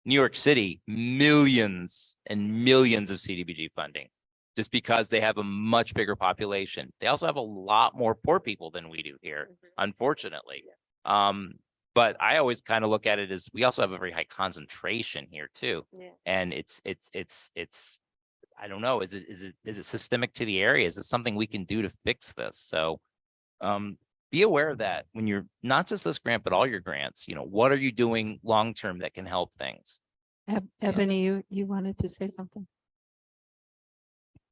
New York City millions and millions of CDBG funding, just because they have a much bigger population. They also have a lot more poor people than we do here, unfortunately. But I always kind of look at it as we also have a very high concentration here too. Yeah. And it's I don't know, is it systemic to the area? Is this something we can do to fix this? So be aware of that when you're not just this grant, but all your grants, what are you doing long-term that can help things? Ebony, you wanted to say something?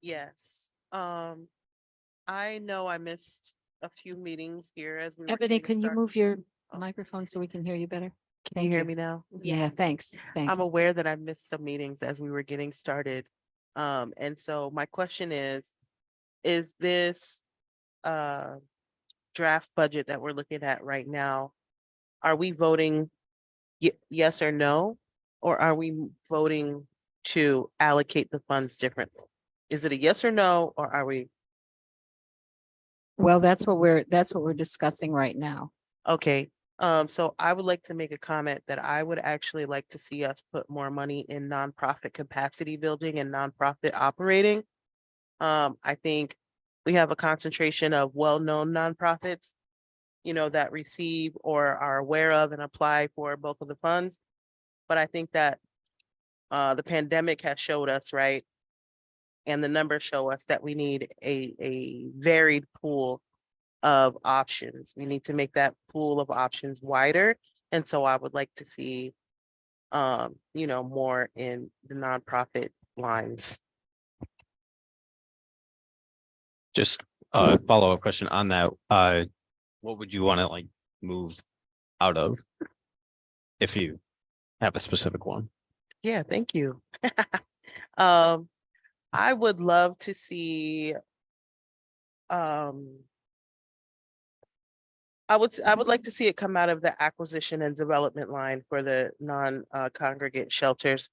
Yes. I know I missed a few meetings here as we were Ebony, getting can you started. move your microphone so we can hear you better? Can you Thank hear you. me now? Yeah, thanks, thanks. I'm aware that I missed some meetings as we were getting started. And so my question is this draft budget that we're looking at right now, are we voting yes or no? Or are we voting to allocate the funds differently? Is it a yes or no, or are we, Well, that's what we're discussing right now. okay? So I would like to make a comment that I would actually like to see us put more money in nonprofit capacity building and nonprofit operating. I think we have a concentration of well-known nonprofits, that receive or are aware of and apply for bulk of the funds. But I think that the pandemic has showed us, right? And the numbers show us that we need a varied pool of options. We need to make that pool of options wider. And so I would like to see, more in the nonprofit lines. Just a follow-up question on that. What would you want to like move out of? If you have a specific one. Yeah, thank you. I would love to see, I would like to see it come out of the acquisition and development line for the non-congregate shelters.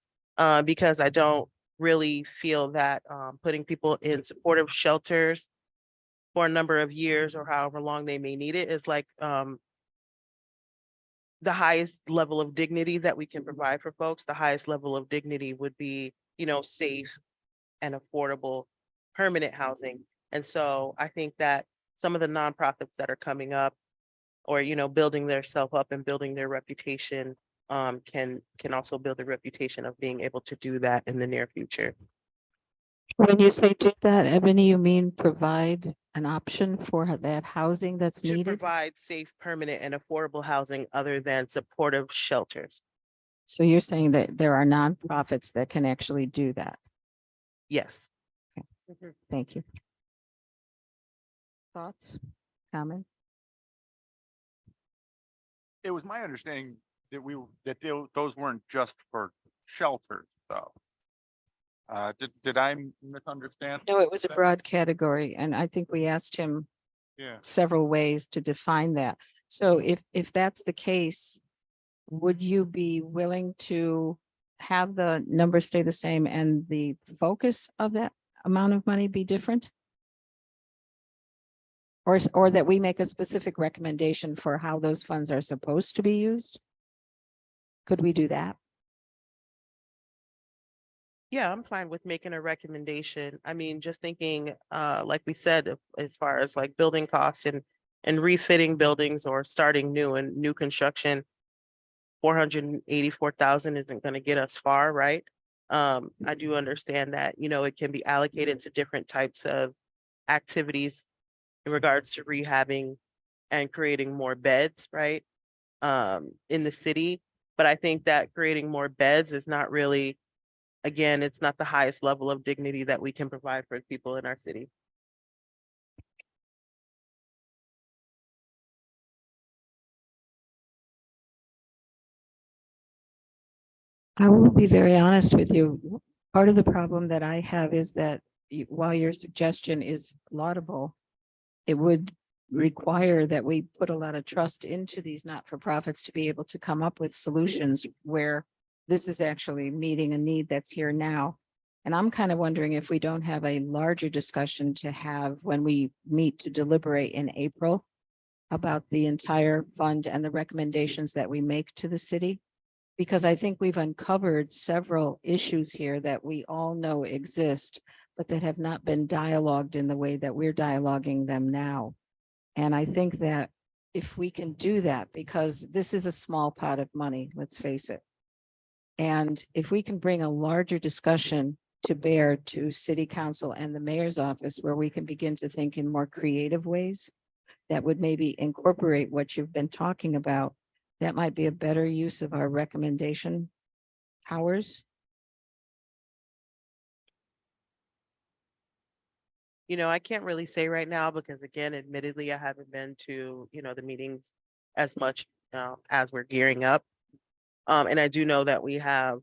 Because I don't really feel that putting people in supportive shelters for a number of years or however long they may need it is like the highest level of dignity that we can provide for folks. The highest level of dignity would be, safe and affordable permanent housing. And so I think that some of the nonprofits that are coming up or, building their self up and building their reputation can also build a reputation of being able to do that in the near future. When you say do that, Ebony, you mean provide an option for that housing that's To needed? provide safe, permanent and affordable housing other than supportive shelters. So you're saying that there are nonprofits that can actually do that? Yes. Thank you. Thoughts, comments? It was my understanding that those weren't just for shelters, though. Did I misunderstand? No, it was a that? broad category, and I think we asked him Yeah. several ways to define that. So if that's the case, would you be willing to have the numbers stay the same and the focus of that amount of money be different? Or that we make a specific recommendation for how those funds are supposed to be used? Could we do that? Yeah, I'm fine with making a recommendation. I mean, just thinking, like we said, as far as like building costs and refitting buildings or starting new and new construction, 484,000 isn't going to get us far, right? I do understand that, it can be allocated to different types of activities in regards to rehabbing and creating more beds, right? In the city. But I think that creating more beds is not really, again, it's not the highest level of dignity that we can provide for people in our city. I will be very honest with you. Part of the problem that I have is that while your suggestion is laudable, it would require that we put a lot of trust into these not-for-profits to be able to come up with solutions where this is actually meeting a need that's here now. And I'm kind of wondering if we don't have a larger discussion to have when we meet to deliberate in April about the entire fund and the recommendations that we make to the city. Because I think we've uncovered several issues here that we all know exist, but that have not been dialogued in the way that we're dialoguing them now. And I think that if we can do that, because this is a small pot of money, let's face it. And if we can bring a larger discussion to bear to city council and the mayor's office, where we can begin to think in more creative ways that would maybe incorporate what you've been talking about, that might be a better use of our recommendation powers. I can't really say right now because again, admittedly, I haven't been to, the meetings as much as we're gearing up. And I do know that we have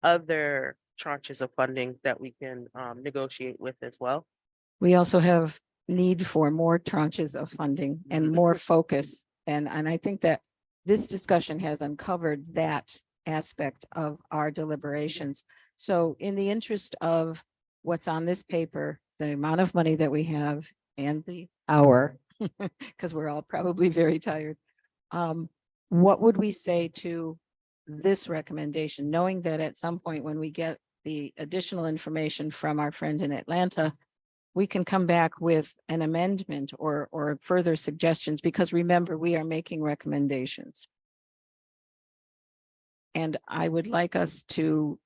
other tranches of funding that we can negotiate with as well. We also have need for more tranches of funding and more focus. And I think that this discussion has uncovered that aspect of our deliberations. So in the interest of what's on this paper, the amount of money that we have and the hour, because we're all probably very tired. What would we say to this recommendation, knowing that at some point when we get the additional information from our friend in Atlanta, we can come back with an amendment or further suggestions, because remember, we are making recommendations. And I would like us to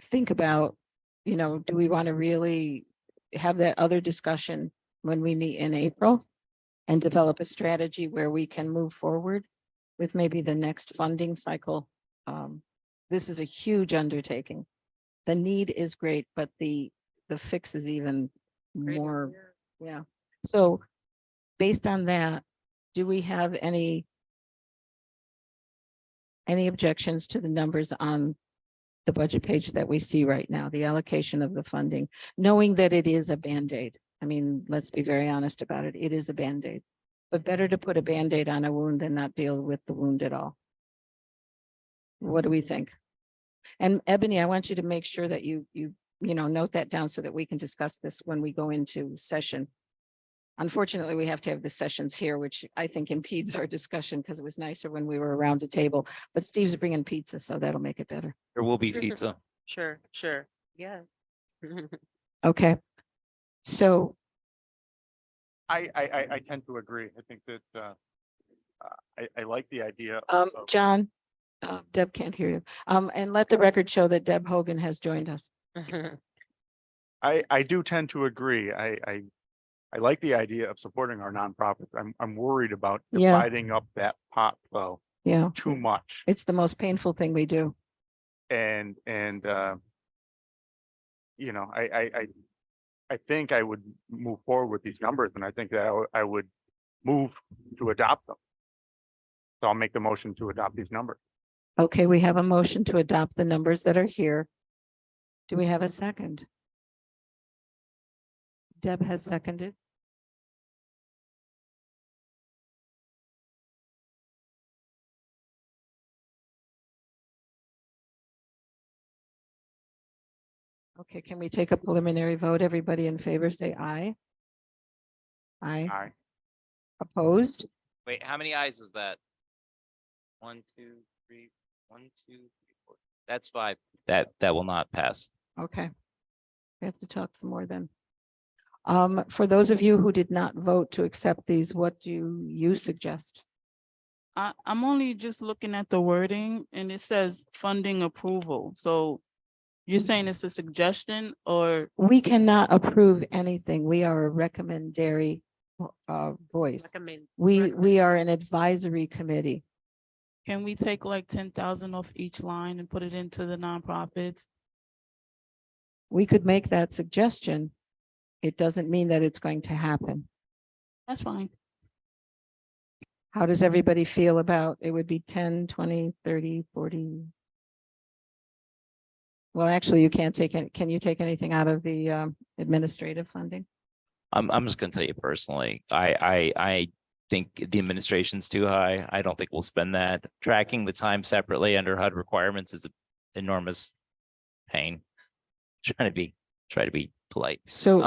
think about, do we want to really have that other discussion when we meet in April and develop a strategy where we can move forward with maybe the next funding cycle? This is a huge undertaking. The need is great, but the fix is even more. Yeah. So based on that, do we have any objections to the numbers on the budget page that we see right now, the allocation of the funding, knowing that it is a Band-Aid? I mean, let's be very honest about it. It is a Band-Aid, but better to put a Band-Aid on a wound than not deal with the wound at all. What do we think? And Ebony, I want you to make sure that you note that down so that we can discuss this when we go into session. Unfortunately, we have to have the sessions here, which I think impedes our discussion, because it was nicer when we were around a table, but Steve's bringing pizza, so that'll make it better. There will be pizza. Sure. Yeah. Okay. So I tend to agree. I think that I like the idea. John, Deb can't hear you. And let the record show that Deb Hogan has joined us. I do tend to agree. I like the idea of supporting our nonprofits. I'm worried about Yeah. dividing up that pot though Yeah, too much. it's the most painful thing we do. And I think I would move forward with these numbers, and I think that I would move to adopt them. So I'll make the motion to adopt these numbers. Okay, we have a motion to adopt the numbers that are here. Do we have a second? Deb has seconded. Okay, can we take a preliminary vote? Everybody in favor, say aye. Aye. Aye. Opposed? Wait, how many ayes was that? 1, 2, 3, 1, 2, 3, 4. That's 5. That will not pass. Okay. We have to talk some more then. For those of you who did not vote to accept these, what do you suggest? I'm only just looking at the wording and it says funding approval. So you're saying it's a suggestion or? We cannot approve anything. We are a recommendary voice. We are an advisory committee. Can we take like 10,000 off each line and put it into the nonprofits? We could make that suggestion. It doesn't mean that it's going to happen. That's fine. How does everybody feel about, it would be 10, 20, 30, 40? Well, actually, you can't take it. Can you take anything out of the administrative funding? I'm just gonna tell you personally, I think the administration's too high. I don't think we'll spend that. Tracking the time separately under HUD requirements is an enormous pain. Try to be polite. So,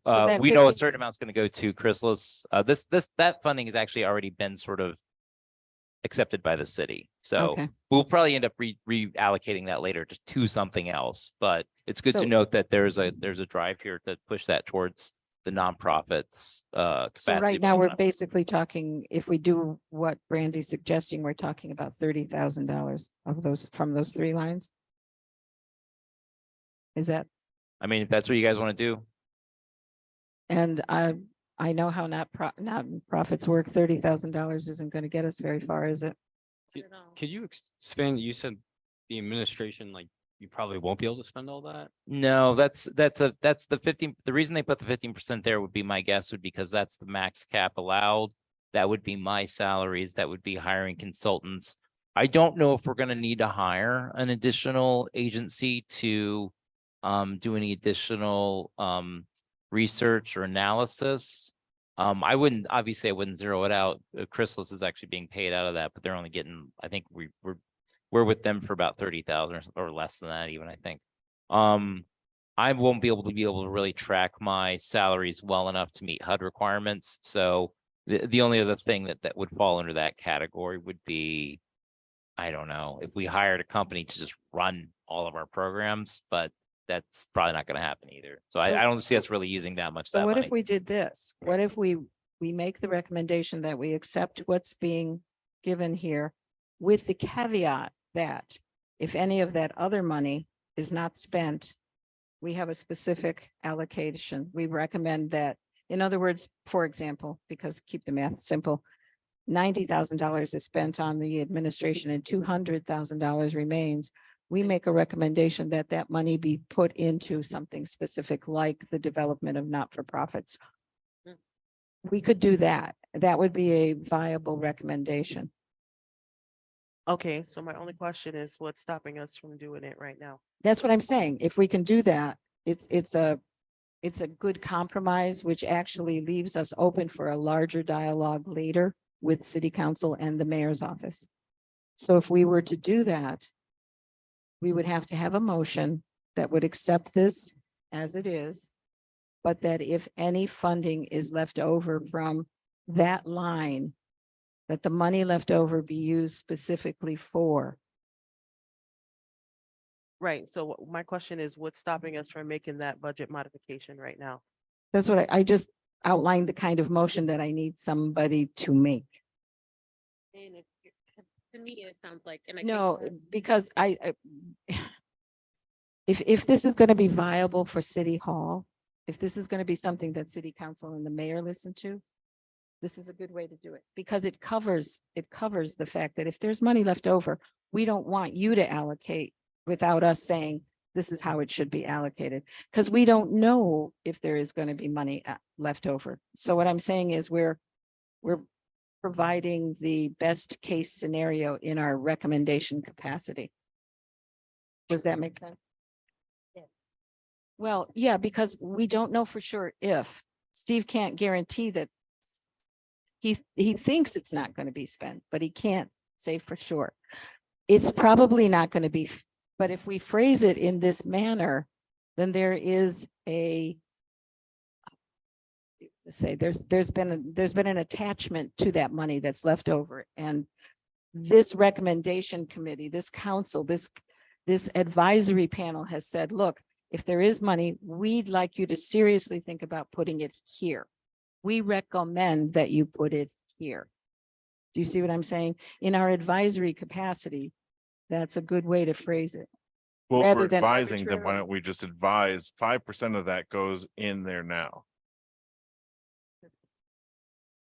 that We know a 50 certain amount's gonna go to Chrysalis. That funding has actually already been sort of accepted by the city. So okay. we'll probably end up reallocating that later to something else, but it's good So- to note that there's a drive here to push that towards the nonprofits. So capacity right now, building we're basically talking, if we do what Brandy's suggesting, we're talking about $30,000 of those, from those 3 lines. Is that, I mean, if that's what you guys want to do, and I know how nonprofits work. $30,000 isn't going to get us very far, is it? Could you expand? You said the administration, like, you probably won't be able to spend all that. no, that's the 15. The reason they put the 15% there would be, my guess would, because that's the max cap allowed. That would be my salaries. That would be hiring consultants. I don't know if we're gonna need to hire an additional agency to do any additional research or analysis. I wouldn't, obviously I wouldn't zero it out. Chrysalis is actually being paid out of that, but they're only getting, I think we're with them for about 30,000 or less than that even, I think. I won't be able to really track my salaries well enough to meet HUD requirements. So the only other thing that would fall under that category would be, I don't know, if we hired a company to just run all of our programs, but that's probably not gonna happen either. So I don't see us really using that much. So that what if money. we did this? What if we make the recommendation that we accept what's being given here with the caveat that if any of that other money is not spent, we have a specific allocation. We recommend that, in other words, for example, because keep the math simple, $90,000 is spent on the administration and $200,000 remains. We make a recommendation that that money be put into something specific like the development of not-for-profits. We could do that. That would be a viable recommendation. Okay, so my only question is what's stopping us from doing it right now? That's what I'm saying. If we can do that, it's a good compromise, which actually leaves us open for a larger dialogue later with city council and the mayor's office. So if we were to do that, we would have to have a motion that would accept this as it is, but that if any funding is left over from that line, that the money left over be used specifically for. Right, so my question is what's stopping us from making that budget modification right now? That's what I just outlined the kind of motion that I need somebody to make. And to me, it sounds like, and I think No, because if this is going to be viable for City Hall, if this is going to be something that City Council and the mayor listen to, this is a good way to do it because it covers the fact that if there's money left over, we don't want you to allocate without us saying this is how it should be allocated, because we don't know if there is going to be money left over. So what I'm saying is we're providing the best case scenario in our recommendation capacity. Does that make sense? Yeah. Well, yeah, because we don't know for sure if Steve can't guarantee that he thinks it's not going to be spent, but he can't say for sure. It's probably not going to be, but if we phrase it in this manner, then there is there's been an attachment to that money that's left over. And this recommendation committee, this council, this advisory panel has said, look, if there is money, we'd like you to seriously think about putting it here. We recommend that you put it here. Do you see what I'm saying? In our advisory capacity, that's a good way to phrase it. Well, rather for than advising, then why arbitrarily- don't we just advise 5% of that goes in there now?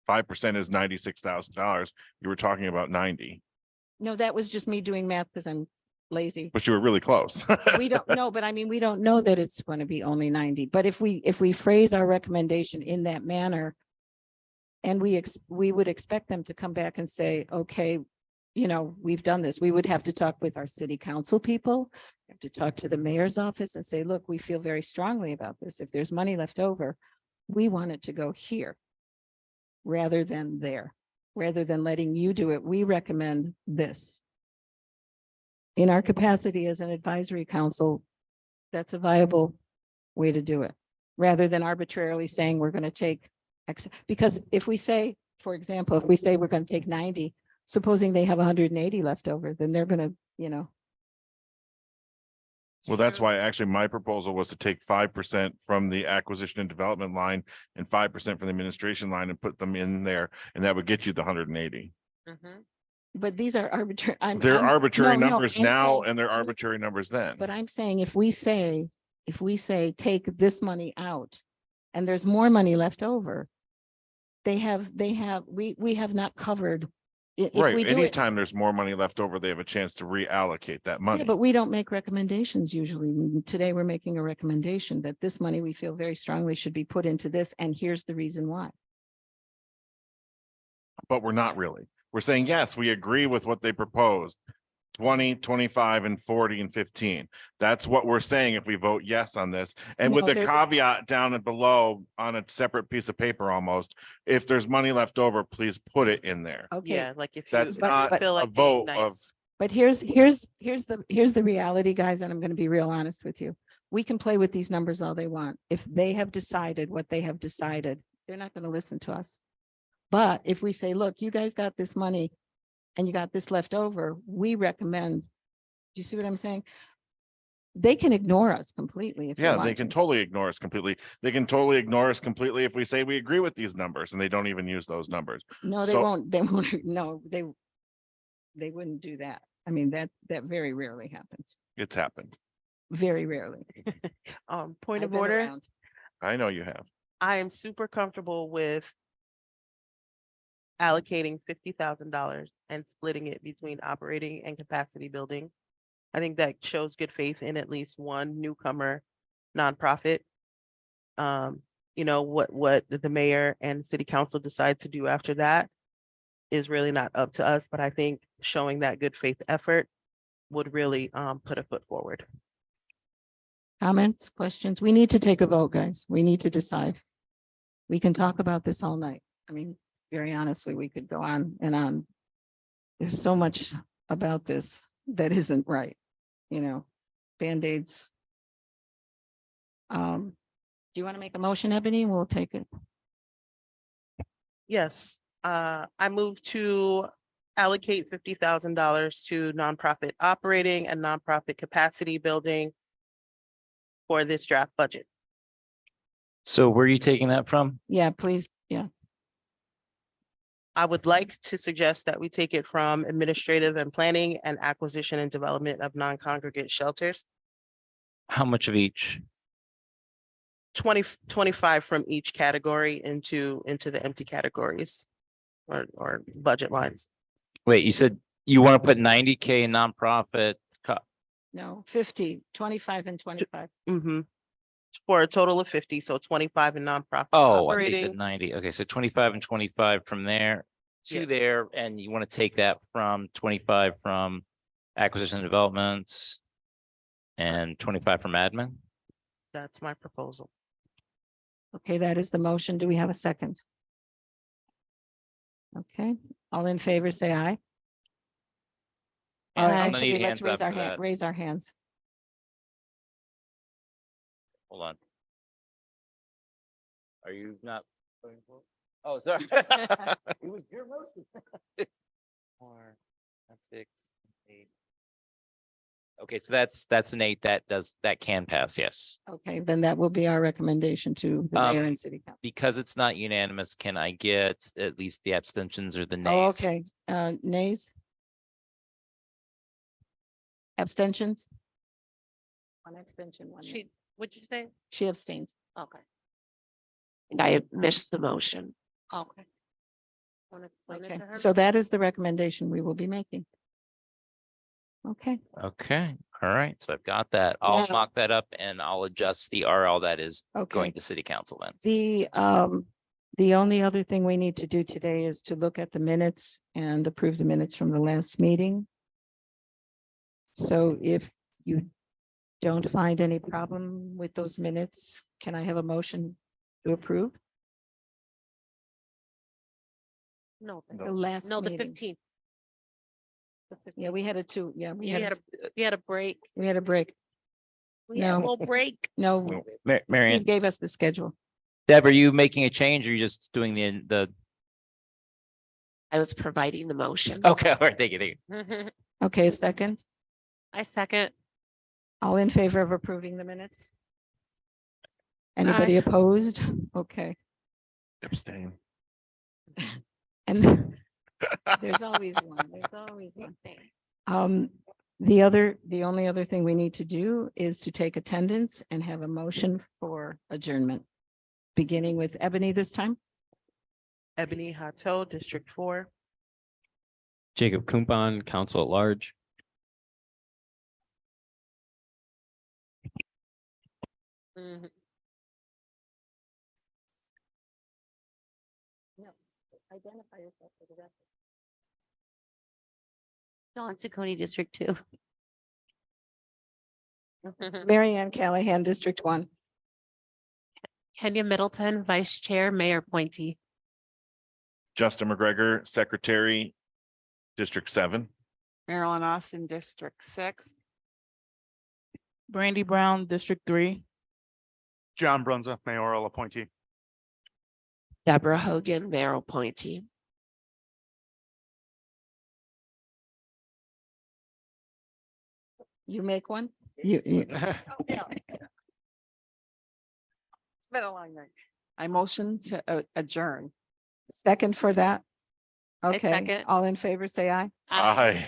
5% is $96,000. You were talking about 90, No, that was just me doing math because I'm lazy. but you were really close. We don't know, but I mean, we don't know that it's going to be only 90, but if we phrase our recommendation in that manner, and we would expect them to come back and say, okay, you know, we've done this. We would have to talk with our city council people, have to talk to the mayor's office and say, look, we feel very strongly about this. If there's money left over, we want it to go here rather than there. Rather than letting you do it, we recommend this. In our capacity as an advisory council, that's a viable way to do it, rather than arbitrarily saying we're going to take X. Because if we say, for example, if we say we're going to take 90, supposing they have 180 left over, then they're going to, you know. Well, that's why actually my proposal was to take 5% from the acquisition and development line and 5% from the administration line and put them in there, and that would get you the 180. But these are arbitrary. They're arbitrary no, numbers I'm now saying- and they're arbitrary numbers then. But I'm saying if we say take this money out and there's more money left over, we have not covered. If Right, we do it, anytime there's more money left over, they have a chance to reallocate that money. yeah, but we don't make recommendations usually. Today, we're making a recommendation that this money we feel very strongly should be put into this, and here's the reason why. But we're not really. We're saying, yes, we agree with what they proposed. 20, 25, and 40 and 15. That's what we're saying if we vote yes on this. And with No, a there's- caveat down and below on a separate piece of paper almost, if there's money left over, please put it in there. Okay, Yeah, like if you. That's if you not feel a like being vote of, nice. but here's the reality, guys, and I'm going to be real honest with you. We can play with these numbers all they want. If they have decided what they have decided, they're not going to listen to us. But if we say, look, you guys got this money and you got this left over, we recommend, do you see what I'm saying? They can ignore us completely if they yeah, want they can to. totally ignore us completely. They can totally ignore us completely if we say we agree with these numbers and they don't even use those numbers. No, they So- won't, they won't, no, they wouldn't do that. I mean, that very rarely happens, It's happened. very rarely. Point I've of been order. around. I know you have. I am super comfortable with allocating $50,000 and splitting it between operating and capacity building. I think that shows good faith in at least one newcomer nonprofit. You know, what the mayor and city council decide to do after that is really not up to us, but I think showing that good faith effort would really put a foot forward. Comments, questions? We need to take a vote, guys. We need to decide. We can talk about this all night. I mean, very honestly, we could go on and on. There's so much about this that isn't right, you know, Band-Aids. Do you want to make a motion, Ebony? We'll take it. Yes, I move to allocate $50,000 to nonprofit operating and nonprofit capacity building for this draft budget. So where are you taking that from? Yeah, please. Yeah. I would like to suggest that we take it from administrative and planning and acquisition and development of non-congregate shelters. How much of each? 25 from each category into the empty categories or budget lines. Wait, you said you want to put 90K in nonprofit. No, 50, 25 and 25. For a total of 50, so 25 in nonprofit Oh, I thought you said operating. 90. Okay, so 25 and 25 from there to Yes. there, and you want to take that from 25 from acquisition and developments and 25 from admin? That's my proposal. Okay, that is the motion. Do we have a second? Okay, all in favor, say aye. And I'm gonna Actually, need let's hands raise up our for hand, that. raise our hands. Hold on. Are you not? voting for it? Oh, sorry. It was your motion. 4, 6, 8. Okay, so that's an 8. That can pass, yes. Okay, then that will be our recommendation to the mayor and city council. Because it's not unanimous, can I get at least the abstentions or the nays? Oh, okay, nays? Abstentions? One abstention, one nay. She, what'd you say? She abstains. Okay, And I have missed the motion. okay. Want to explain it Okay, to her? so that is the recommendation we will be making. Okay, Okay, all right, so I've got that. I'll Now- mock that up and I'll adjust the RL that is going okay. to city council then. The only other thing we need to do today is to look at the minutes and approve the minutes from the last meeting. So if you don't find any problem with those minutes, can I have a motion to approve? No, The last no, the meeting. 15th. Yeah, we had a two, yeah, we You had, had a break. we had a break. We had a No. little break. No, No. Marianne, Steve gave us the schedule. Deb, are you making a change or are you just doing the? I was providing the motion. Okay, all right, thank you, thank you. Okay, a second. I second. All in favor of approving the minutes? Anybody opposed? Okay, Abstain. and there's always one, there's always one thing. The only other thing we need to do is to take attendance and have a motion for adjournment. Beginning with Ebony this time. Ebony Hato, District 4. Jacob Kumpan, council at large. Mhm. No, identify yourself for the record. Dawn Cody District 2. Mary Ann Callahan, District 1. Kenya Middleton, Vice Chair, Mayor appointee. Justin McGregor, Secretary, District 7. Marilyn Austin, District 6. Brandy Brown, District 3. John Brunza, mayoral appointee. Deborah Hogan, Mayor appointee. You make one? You. It's been a long night. I motion to adjourn. Second for that? I Okay, second. all in favor, say aye. Aye.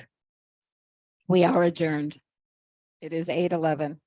We are adjourned. It is 8:11.